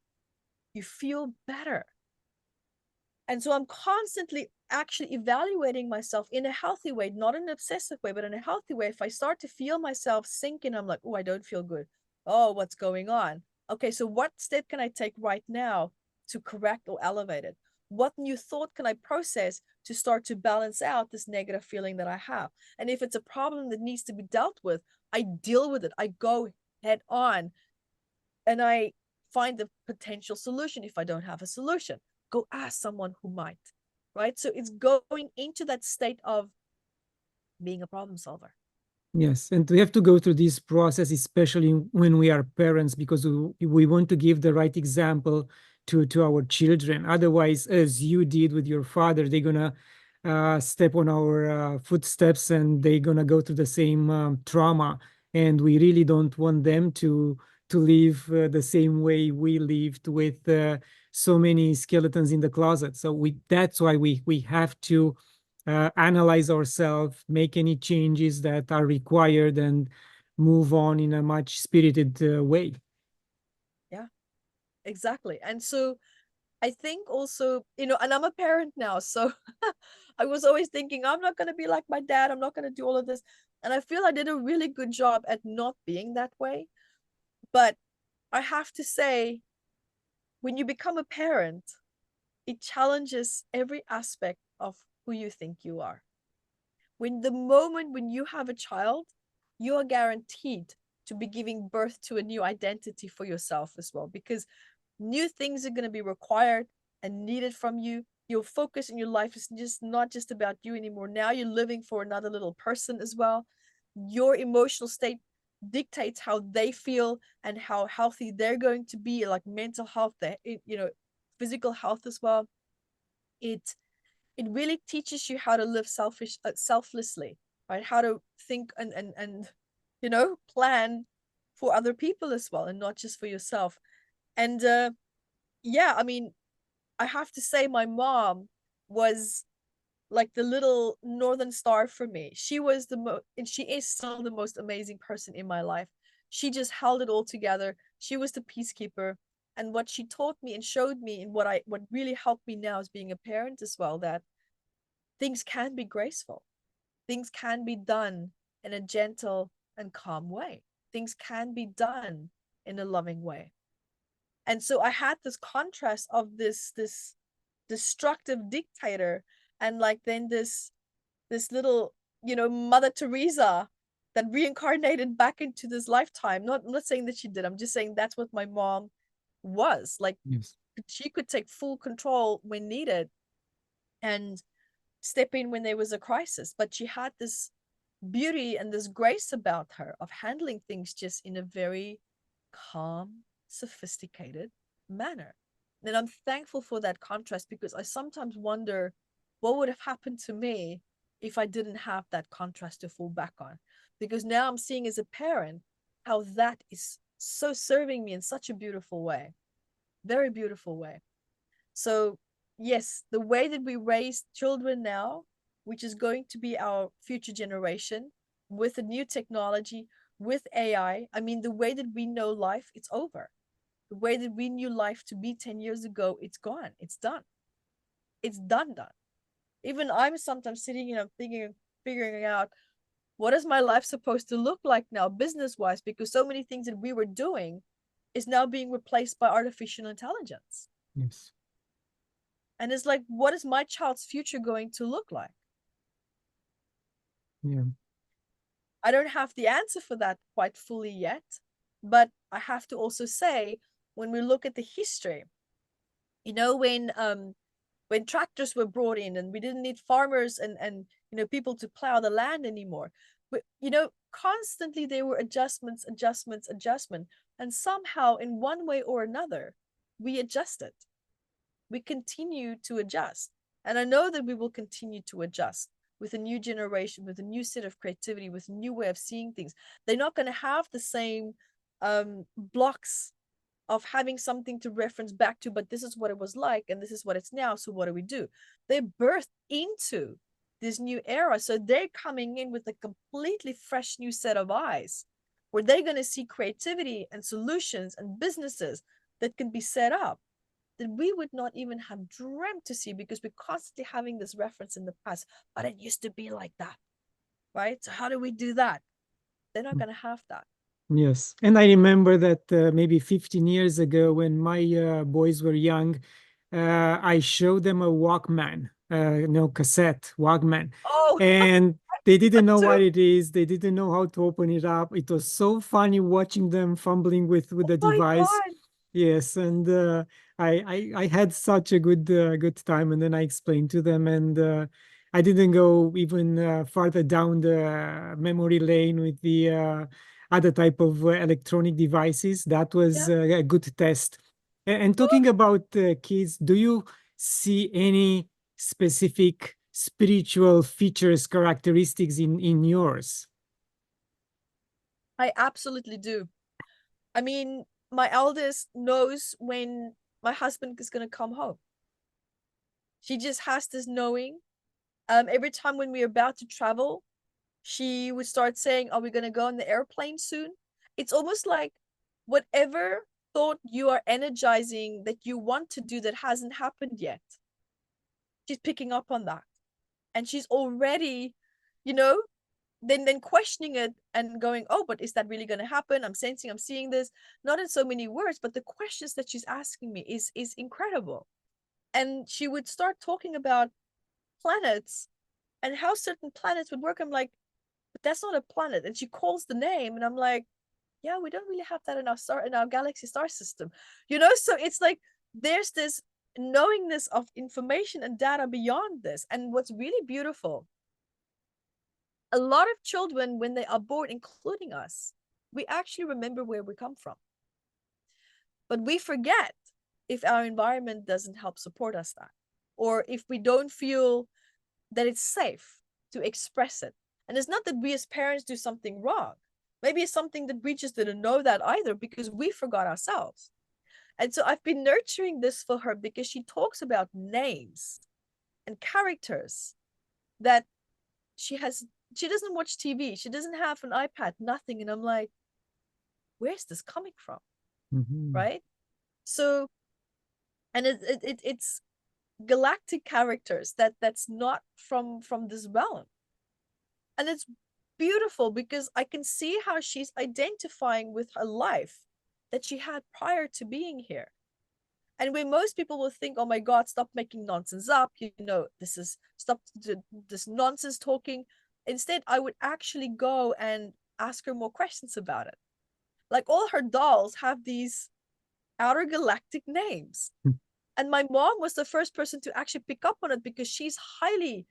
You feel better. And so I'm constantly actually evaluating myself in a healthy way, not in an obsessive way, but in a healthy way. If I start to feel myself sinking, I'm like, oh, I don't feel good. Oh, what's going on? Okay, so what step can I take right now to correct or elevate it? What new thought can I process to start to balance out this negative feeling that I have? And if it's a problem that needs to be dealt with, I deal with it. I go head on and I find the potential solution. If I don't have a solution, go ask someone who might, right? So it's going into that state of being a problem solver. Yes, and we have to go through this process, especially when we are parents, because we want to give the right example to our children. Otherwise, as you did with your father, they're gonna step on our footsteps, and they're gonna go through the same trauma. And we really don't want them to live the same way we lived, with so many skeletons in the closet. So that's why we have to analyze ourselves, make any changes that are required, and move on in a much spirited way. Yeah, exactly. And so I think also, and I'm a parent now, so I was always thinking, I'm not going to be like my dad. I'm not going to do all of this. And I feel I did a really good job at not being that way. But I have to say, when you become a parent, it challenges every aspect of who you think you are. When you have a child, you are guaranteed to be giving birth to a new identity for yourself as well, because new things are going to be required and needed from you. Your focus in your life is just not just about you anymore. Now you're living for another little person as well. Your emotional state dictates how they feel and how healthy they're going to be, like mental health, physical health as well. It it really teaches you how to live selflessly, right? How to think and plan for other people as well, and not just for yourself. And yeah, I mean, I have to say my mom was like the little northern star for me. She was and she is still the most amazing person in my life. She just held it all together. She was the peacekeeper. And what she taught me and showed me, and what really helped me now as being a parent as well, that things can be graceful. Things can be done in a gentle and calm way. Things can be done in a loving way. And so I had this contrast of this destructive dictator, and like then this little, Mother Teresa that reincarnated back into this lifetime. I'm not saying that she did. I'm just saying that's what my mom was. Like, Yes. she could take full control when needed and step in when there was a crisis, but she had this beauty and this grace about her of handling things just in a very calm, sophisticated manner. And I'm thankful for that contrast, because I sometimes wonder what would have happened to me if I didn't have that contrast to fall back on. Because now I'm seeing as a parent how that is so serving me in such a beautiful way, very beautiful way. So, yes, the way that we raise children now, which is going to be our future generation, with the new technology, with AI, I mean, the way that we know life, it's over. The way that we knew life to be 10 years ago, it's gone. It's done. It's done. Even I'm sometimes sitting, thinking, figuring out what is my life supposed to look like now, business wise, because so many things that we were doing is now being replaced by artificial intelligence. Yes. And it's like, what is my child's future going to look like? Yeah. I don't have the answer for that quite fully yet. But I have to also say, when we look at the history, when tractors were brought in and we didn't need farmers and people to plow the land anymore, but constantly there were adjustment, and somehow in one way or another we adjusted. We continue to adjust. And I know that we will continue to adjust with a new generation, with a new set of creativity, with a new way of seeing things. They're not going to have the same blocks of having something to reference back to, but this is what it was like and this is what it's now. So what do we do? They're birthed into this new era. So they're coming in with a completely fresh new set of eyes, where they're going to see creativity and solutions and businesses that can be set up that we would not even have dreamt to see, because we're constantly having this reference in the past, but it used to be like that, right? So how do we do that? They're not going to have that. Yes. And I remember that maybe 15 years ago, when my boys were young, I showed them a Walkman, no, cassette Walkman. Oh, And they didn't know what too. it is. They didn't know how to open it up. It was so funny watching them fumbling with Oh the my device. God. Yes, and I had such a good time, and then I explained to them, and I didn't go even farther down the memory lane with the other type of electronic devices. That was Yeah. a good test. And talking about kids, do you see any specific spiritual features, characteristics in yours? I absolutely do. I mean, my eldest knows when my husband is going to come home. She just has this knowing. Every time when we're about to travel, She would start saying, are we going to go on the airplane soon? It's almost like whatever thought you are energizing that you want to do that hasn't happened yet, she's picking up on that. And she's already, you know, then questioning it and going, oh, but is that really going to happen? I'm sensing, I'm seeing this, not in so many words, but the questions that she's asking me is incredible. And she would start talking about planets and how certain planets would work. I'm like, but that's not a planet. And she calls the name, and I'm like, yeah, we don't really have that in our galaxy star system, So it's like there's this knowingness of information and data beyond this. And what's really beautiful, a lot of children, when they are born, including us, we actually remember where we come from, but we forget if our environment doesn't help support us that, or if we don't feel that it's safe to express it. And it's not that we as parents do something wrong. Maybe it's something that we just didn't know that either because we forgot ourselves. And so I've been nurturing this for her because she talks about names and characters that she doesn't watch TV. She doesn't have an iPad, nothing. And I'm like, where's this coming from? Mm-hmm. Right? So, and it's galactic characters that's not from this realm. And it's beautiful because I can see how she's identifying with her life that she had prior to being here. And where most people will think, oh my God, stop making nonsense up, this is stop this nonsense talking. Instead, I would actually go and ask her more questions about it. Like all her dolls have these outer galactic names. And my mom was the first person to actually pick up on it because she's highly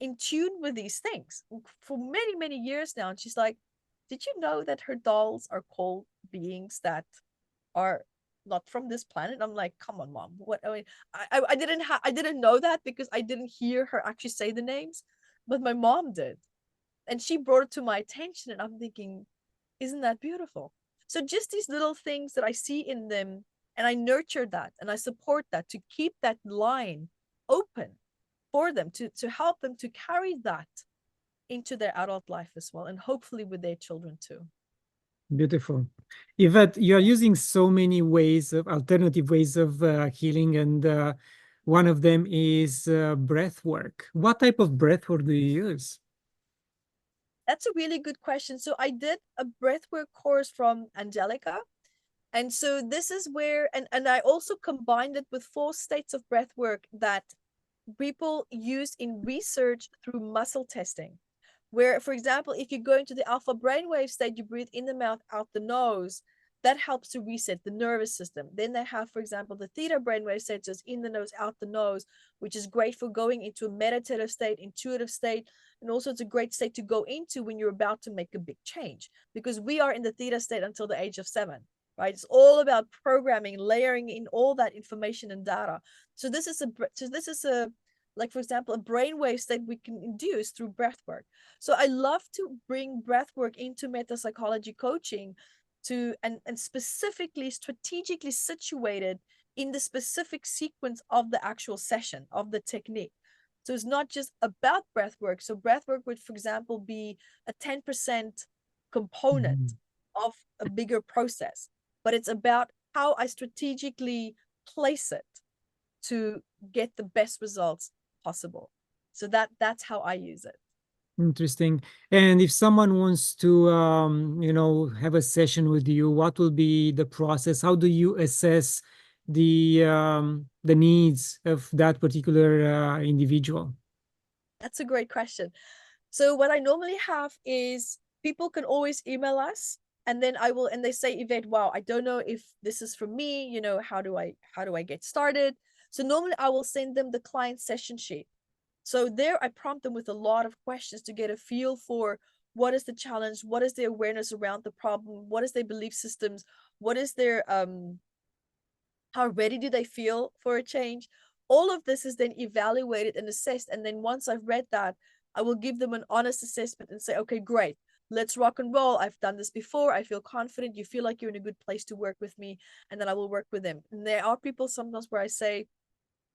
in tune with these things for many, many years now. And she's like, did you know that her dolls are called beings that are not from this planet? I'm like, come on, mom. What? I mean, I didn't know that because I didn't hear her actually say the names, but my mom did. And she brought it to my attention. And I'm thinking, isn't that beautiful? So just these little things that I see in them, and I nurture that and I support that to keep that line open for them to help them to carry that into their adult life as well, and hopefully with their children too. Beautiful. Evette, you are using so many alternative ways of healing, and one of them is breath work. What type of breath work do you use? That's a really good question. So I did a breathwork course from Angelica. And so this is where, and I also combined it with 4 states of breathwork that people use in research through muscle testing. Where, for example, if you go into the alpha brainwave state, you breathe in the mouth, out the nose. That helps to reset the nervous system. Then they have, for example, the theta brainwave state, just in the nose, out the nose, which is great for going into a meditative state, intuitive state. And also it's a great state to go into when you're about to make a big change, because we are in the theta state until the age of 7. Right? It's all about programming, layering in all that information and data. So this is a like, for example, a brainwave state we can induce through breath work. So I love to bring breath work into metapsychology coaching and specifically strategically situated in the specific sequence of the actual session of the technique. So it's not just about breath work. So breath work would, for example, be a 10% component of a bigger process, but it's about how I strategically place it to get the best results possible. So that's how I use it. Interesting. And if someone wants to, have a session with you, what will be the process? How do you assess the needs of that particular individual? That's a great question. So what I normally have is people can always email us, and then and they say, Evette, wow, I don't know if this is for me, how do I get started? So normally I will send them the client session sheet. So there I prompt them with a lot of questions to get a feel for what is the challenge, what is their awareness around the problem, what is their belief systems, what is their how ready do they feel for a change. All of this is then evaluated and assessed, and then once I've read that, I will give them an honest assessment and say, okay, great, let's rock and roll. I've done this before. I feel confident. You feel like you're in a good place to work with me, and then I will work with them. And there are people sometimes where I say,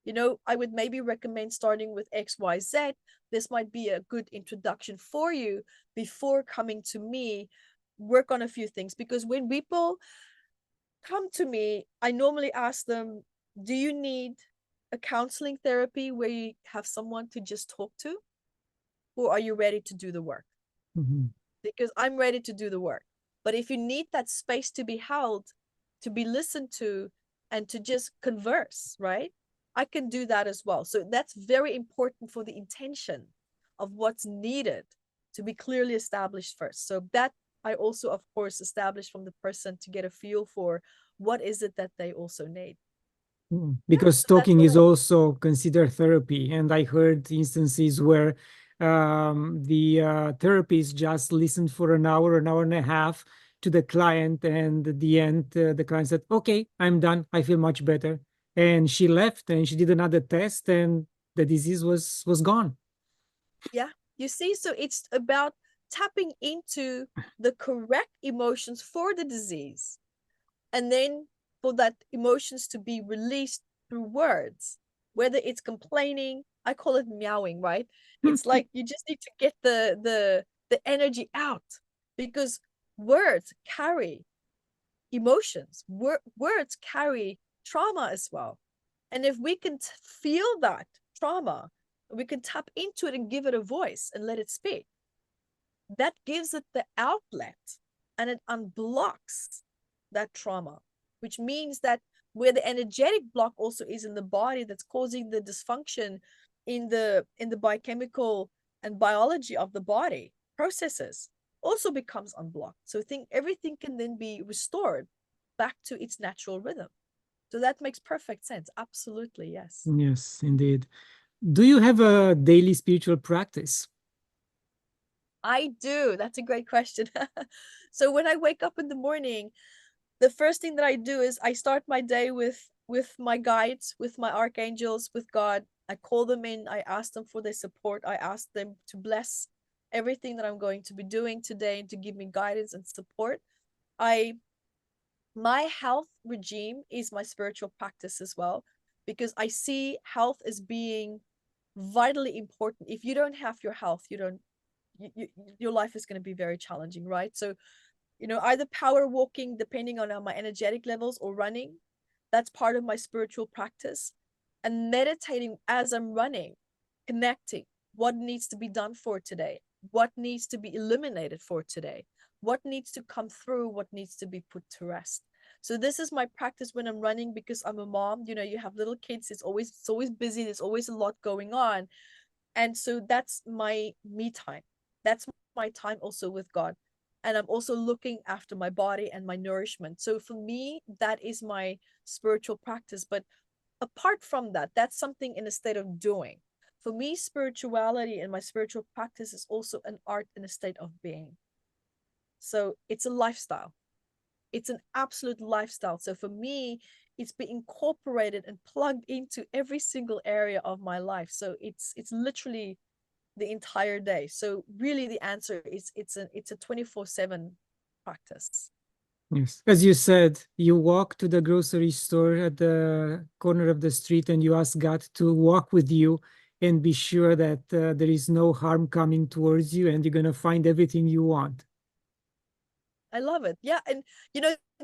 I would maybe recommend starting with XYZ. This might be a good introduction for you before coming to me. Work on a few things, because when people come to me, I normally ask them, do you need a counseling therapy where you have someone to just talk to? Or are you ready to do the work? Mhm. Because I'm ready to do the work. But if you need that space to be held, to be listened to, and to just converse, right? I can do that as well. So that's very important for the intention of what's needed to be clearly established first. So that I also, of course, establish from the person to get a feel for what is it that they also need. Yeah, Because so that's talking what is also considered therapy. And I heard instances where the therapist just listened for an hour and a half to the client. And at the end, the client said, okay, I'm done. I feel much better. And she left and she did another test and the disease was gone. Yeah, you see, so it's about tapping into the correct emotions for the disease, and then for that emotions to be released through words, whether it's complaining. I call it meowing, right? It's like you just need to get the energy out, because words carry emotions. Words carry trauma as well. And if we can feel that trauma, we can tap into it and give it a voice and let it speak. That gives it the outlet, and it unblocks that trauma, which means that where the energetic block also is in the body, that's causing the dysfunction in the biochemical and biology of the body processes, also becomes unblocked. So think everything can then be restored back to its natural rhythm. So that makes perfect sense. Absolutely, yes. Yes, indeed. Do you have a daily spiritual practice? I do. That's a great question. So when I wake up in the morning, the first thing that I do is I start my day with my guides, with my archangels, with God. I call them in, I ask them for their support. I ask them to bless everything that I'm going to be doing today and to give me guidance and support. I My health regime is my spiritual practice as well, because I see health as being vitally important. If you don't have your health, you don't your life is going to be very challenging, right? So either power walking, depending on my energetic levels, or running. That's part of my spiritual practice. And meditating as I'm running, connecting what needs to be done for today, what needs to be eliminated for today, what needs to come through, what needs to be put to rest. So this is my practice when I'm running, because I'm a mom. You have little kids. It's always busy. There's always a lot going on. And so that's my me time. That's my time also with God. And I'm also looking after my body and my nourishment. So for me, that is my spiritual practice. But apart from that, that's something in a state of doing. For me, spirituality and my spiritual practice is also an art in a state of being. So it's a lifestyle. It's an absolute lifestyle. So for me, it's been incorporated and plugged into every single area of my life. So it's literally the entire day. So really the answer is it's a 24/7 practice. Yes. As you said, you walk to the grocery store at the corner of the street and you ask God to walk with you and be sure that there is no harm coming towards you and you're going to find everything you want. I love it. Yeah. And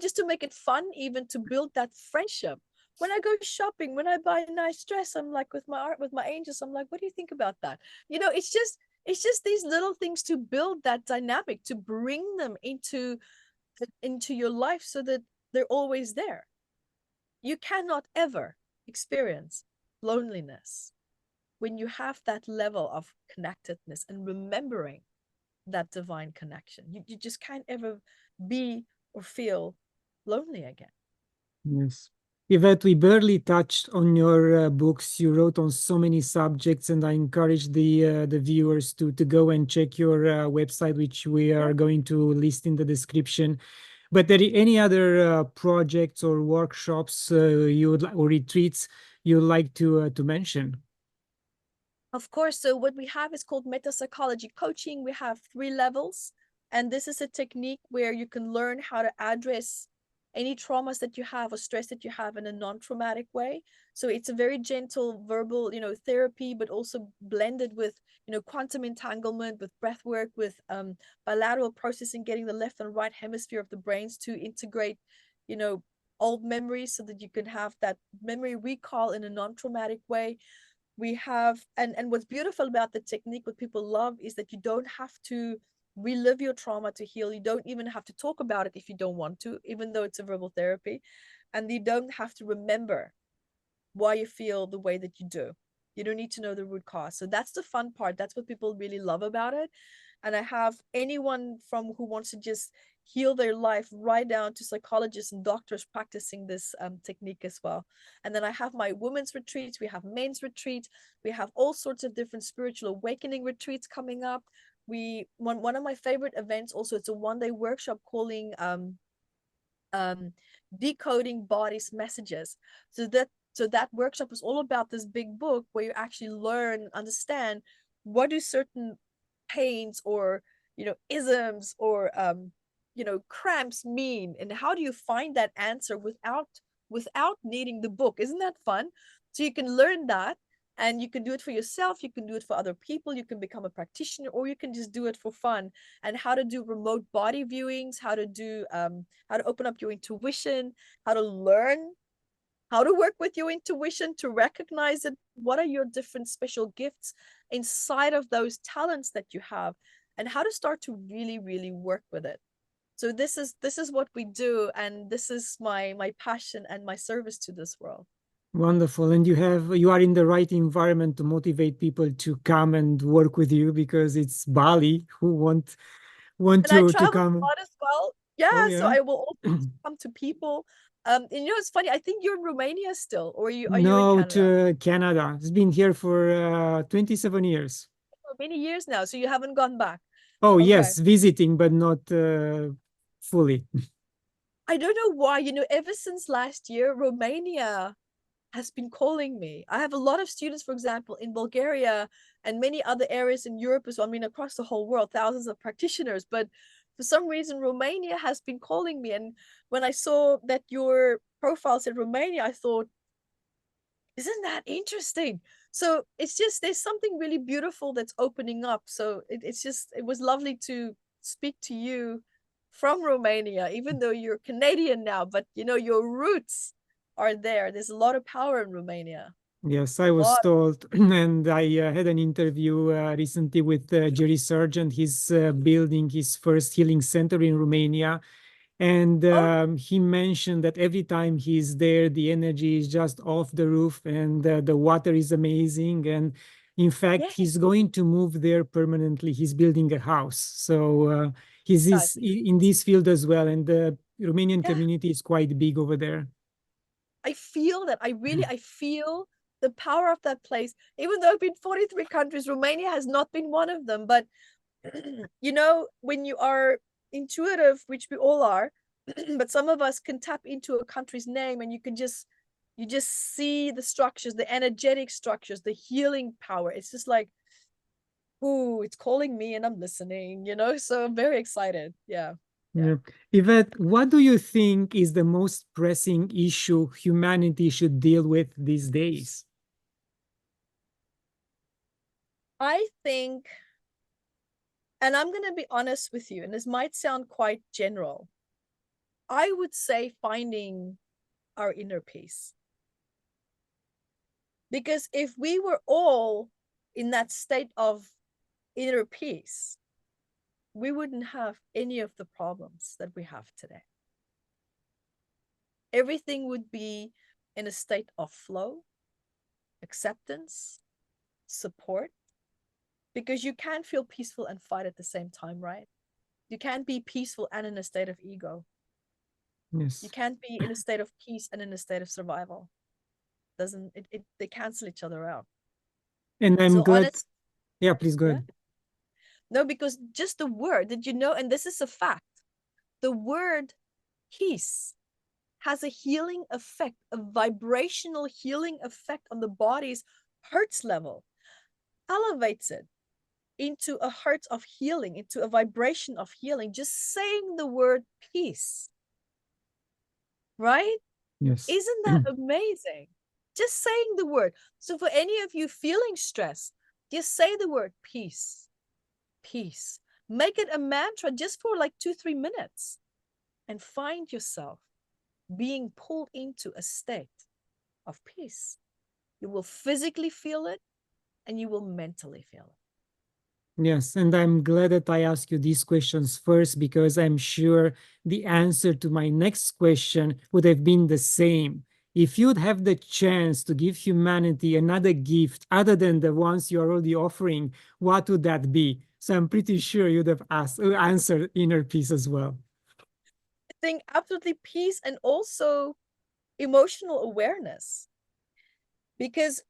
just to make it fun, even to build that friendship. When I go shopping, when I buy a nice dress, I'm like, with my art, with my angels, I'm like, what do you think about that? It's just these little things to build that dynamic, to bring them into your life so that they're always there. You cannot ever experience loneliness when you have that level of connectedness and remembering that divine connection. You just can't ever be or feel lonely again. Yes. Yvette, we barely touched on your books. You wrote on so many subjects, and I encourage the viewers to go and check your website, which we Yeah. are going to list in the description. But there any other projects or workshops you would or retreats you'd like to mention? Of course. So what we have is called metapsychology coaching. We have 3 levels, and this is a technique where you can learn how to address any traumas that you have or stress that you have in a non-traumatic way. So it's a very gentle verbal, therapy, but also blended with, quantum entanglement, with breath work, with bilateral processing, getting the left and right hemisphere of the brains to integrate, old memories so that you can have that memory recall in a non-traumatic way. We have, and what's beautiful about the technique, what people love, is that you don't have to relive your trauma to heal. You don't even have to talk about it if you don't want to, even though it's a verbal therapy. And you don't have to remember why you feel the way that you do. You don't need to know the root cause. So that's the fun part. That's what people really love about it. And I have anyone from who wants to just heal their life, right down to psychologists and doctors practicing this technique as well. And then I have my women's retreats, we have men's retreats, we have all sorts of different spiritual awakening retreats coming up. One of my favorite events also, it's a one-day workshop calling decoding body's messages. So that workshop is all about this big book where you actually learn, understand what do certain pains or isms or cramps mean, and how do you find that answer without needing the book. Isn't that fun? So you can learn that, and you can do it for yourself, you can do it for other people, you can become a practitioner, or you can just do it for fun. And how to do remote body viewings, how to open up your intuition, how to learn how to work with your intuition, to recognize it. What are your different special gifts inside of those talents that you have, and how to start to really, really work with it. So this is what we do, and this is my passion and my service to this world. Wonderful. And you are in the right environment to motivate people to come and work with you, because it's Bali who want And I to travel a come. lot as well. Oh Yeah, so yeah. I will also come to people. And it's funny, I think you're in Romania still, or are you in No, Canada? to Canada. It's been here for 27 years. For many years now, so you haven't gone back. Oh Okay. yes, visiting, but not fully. I don't know why, ever since last year, Romania has been calling me. I have a lot of students, for example, in Bulgaria and many other areas in Europe as well. I mean, across the whole world, thousands of practitioners. But for some reason, Romania has been calling me. And when I saw that your profile said Romania, I thought, isn't that interesting? So it's just, there's something really beautiful that's opening up. So it was lovely to speak to you from Romania, even though you're Canadian now, but your roots are there. There's a lot of power in Romania. Yes, A I was lot. told, and I had an interview recently with Jerry Sargent. He's building his first healing center in Romania. And Oh, he mentioned that every time he's there, the energy is just off the roof, and the water is amazing. And in fact, yeah, he's going to move there permanently. He's building a house. So he's guys. in this field as well. And the Romanian Yeah, community is quite big over there. I feel that. I feel the power of that place. Even though I've been 43 countries, Romania has not been one of them. But when you are intuitive, which we all are, but some of us can tap into a country's name, and you just see the structures, the energetic structures, the healing power. It's just like, ooh, it's calling me and I'm listening. So I'm very excited. Yeah. Yeah. Yeah. Yvette, what do you think is the most pressing issue humanity should deal with these days? I think, and I'm going to be honest with you, and this might sound quite general, I would say finding our inner peace. Because if we were all in that state of inner peace, we wouldn't have any of the problems that we have today. Everything would be in a state of flow, acceptance, support, because you can't feel peaceful and fight at the same time, right? You can't be peaceful and in a state of ego. You Yes. can't be in a state of peace and in a state of survival. Doesn't it, they cancel each other out. And I'm So glad. honest, Yeah, please go yeah. ahead. No, because just the word, did you know, and this is a fact, the word peace has a healing effect, a vibrational healing effect on the body's hertz level, elevates it into a hertz of healing, into a vibration of healing. Just saying the word peace right? Yes. Isn't that amazing? Just saying the word. So for any of you feeling stressed, just say the word peace, peace. Make it a mantra just for like 2-3 minutes and find yourself being pulled into a state of peace. You will physically feel it and you will mentally feel it. Yes, and I'm glad that I asked you these questions first, because I'm sure the answer to my next question would have been the same. If you'd have the chance to give humanity another gift other than the ones you're already offering, what would that be? So I'm pretty sure you'd have answered inner peace as well. I think absolutely peace and also emotional awareness, because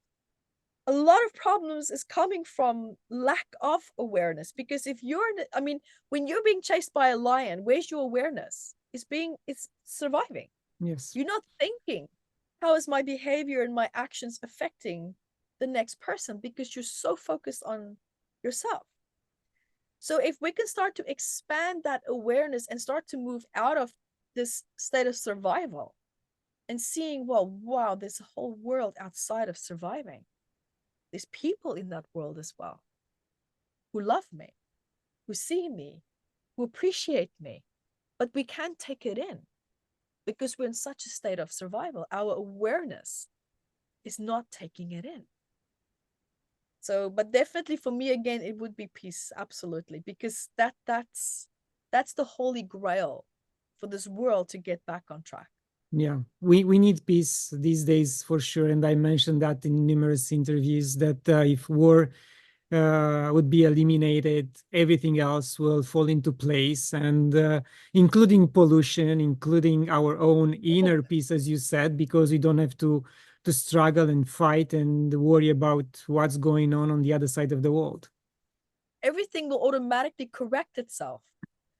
a lot of problems is coming from lack of awareness. Because if you're, I mean, when you're being chased by a lion, where's your awareness? It's surviving. Yes. You're not thinking, how is my behavior and my actions affecting the next person? Because you're so focused on yourself. So if we can start to expand that awareness and start to move out of this state of survival and seeing, well, wow, there's a whole world outside of surviving. There's people in that world as well who love me, who see me, who appreciate me, but we can't take it in because we're in such a state of survival. Our awareness is not taking it in. So, but definitely for me, again, it would be peace, absolutely, because that's the holy grail for this world to get back on track. Yeah, we need peace these days for sure. And I mentioned that in numerous interviews that if war would be eliminated, everything else will fall into place, and including pollution, including our own inner peace, as you said, because we don't have to struggle and fight and worry about what's going on the other side of the world. Everything will automatically correct itself.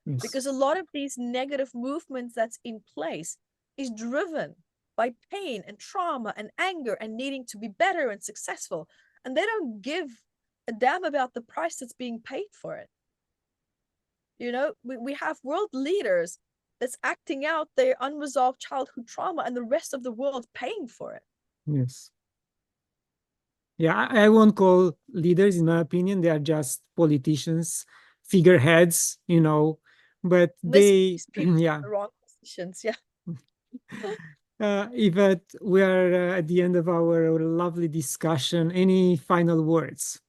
Yes. Because a lot of these negative movements that's in place is driven by pain and trauma and anger and needing to be better and successful. And they don't give a damn about the price that's being paid for it. You know, we have world leaders that's acting out their unresolved childhood trauma and the rest of the world paying for it. Yes. Yeah, I won't call leaders, in my opinion. They are just politicians, figureheads, but they, yeah. The wrong positions, yeah. Yvette, we are at the end of our lovely discussion. Any final words?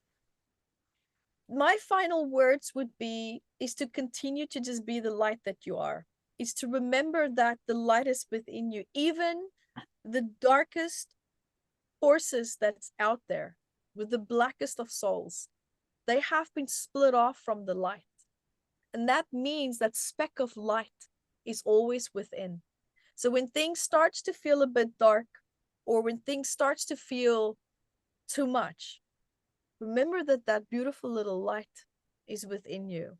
My final words would be is to continue to just be the light that you are. Is to remember that the light is within you. Even the darkest forces that's out there, with the blackest of souls, they have been split off from the light. And that means that speck of light is always within. So when things starts to feel a bit dark, or when things starts to feel too much, remember that that beautiful little light is within you.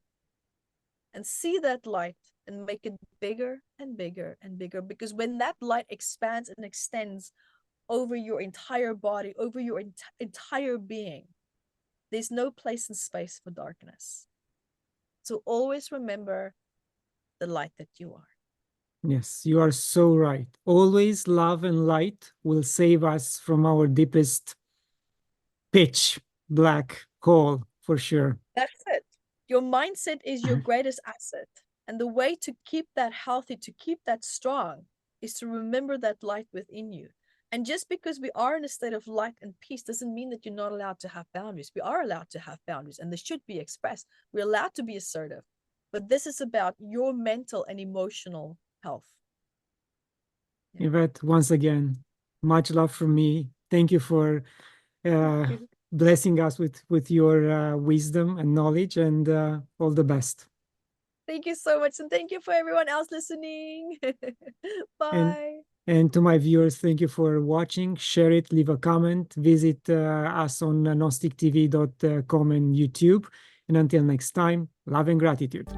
And see that light and make it bigger and bigger and bigger. Because when that light expands and extends over your entire body, over your entire being, there's no place and space for darkness. So always remember the light that you are. Yes, you are so right. Always love and light will save us from our deepest pitch black hole, for sure. That's it. Your mindset is your greatest asset. And the way to keep that healthy, to keep that strong, is to remember that light within you. And just because we are in a state of light and peace doesn't mean that you're not allowed to have boundaries. We are allowed to have boundaries, and they should be expressed. We're allowed to be assertive. But this is about your mental and emotional health. Yeah. Yvette, once again, much love from me. Thank you for blessing us with your wisdom and knowledge, and all the best. Thank you so much. And thank you for everyone else listening. Bye. And to my viewers, thank you for watching. Share it, leave a comment, visit us on gnostictv.com and YouTube. And until next time, love and gratitude.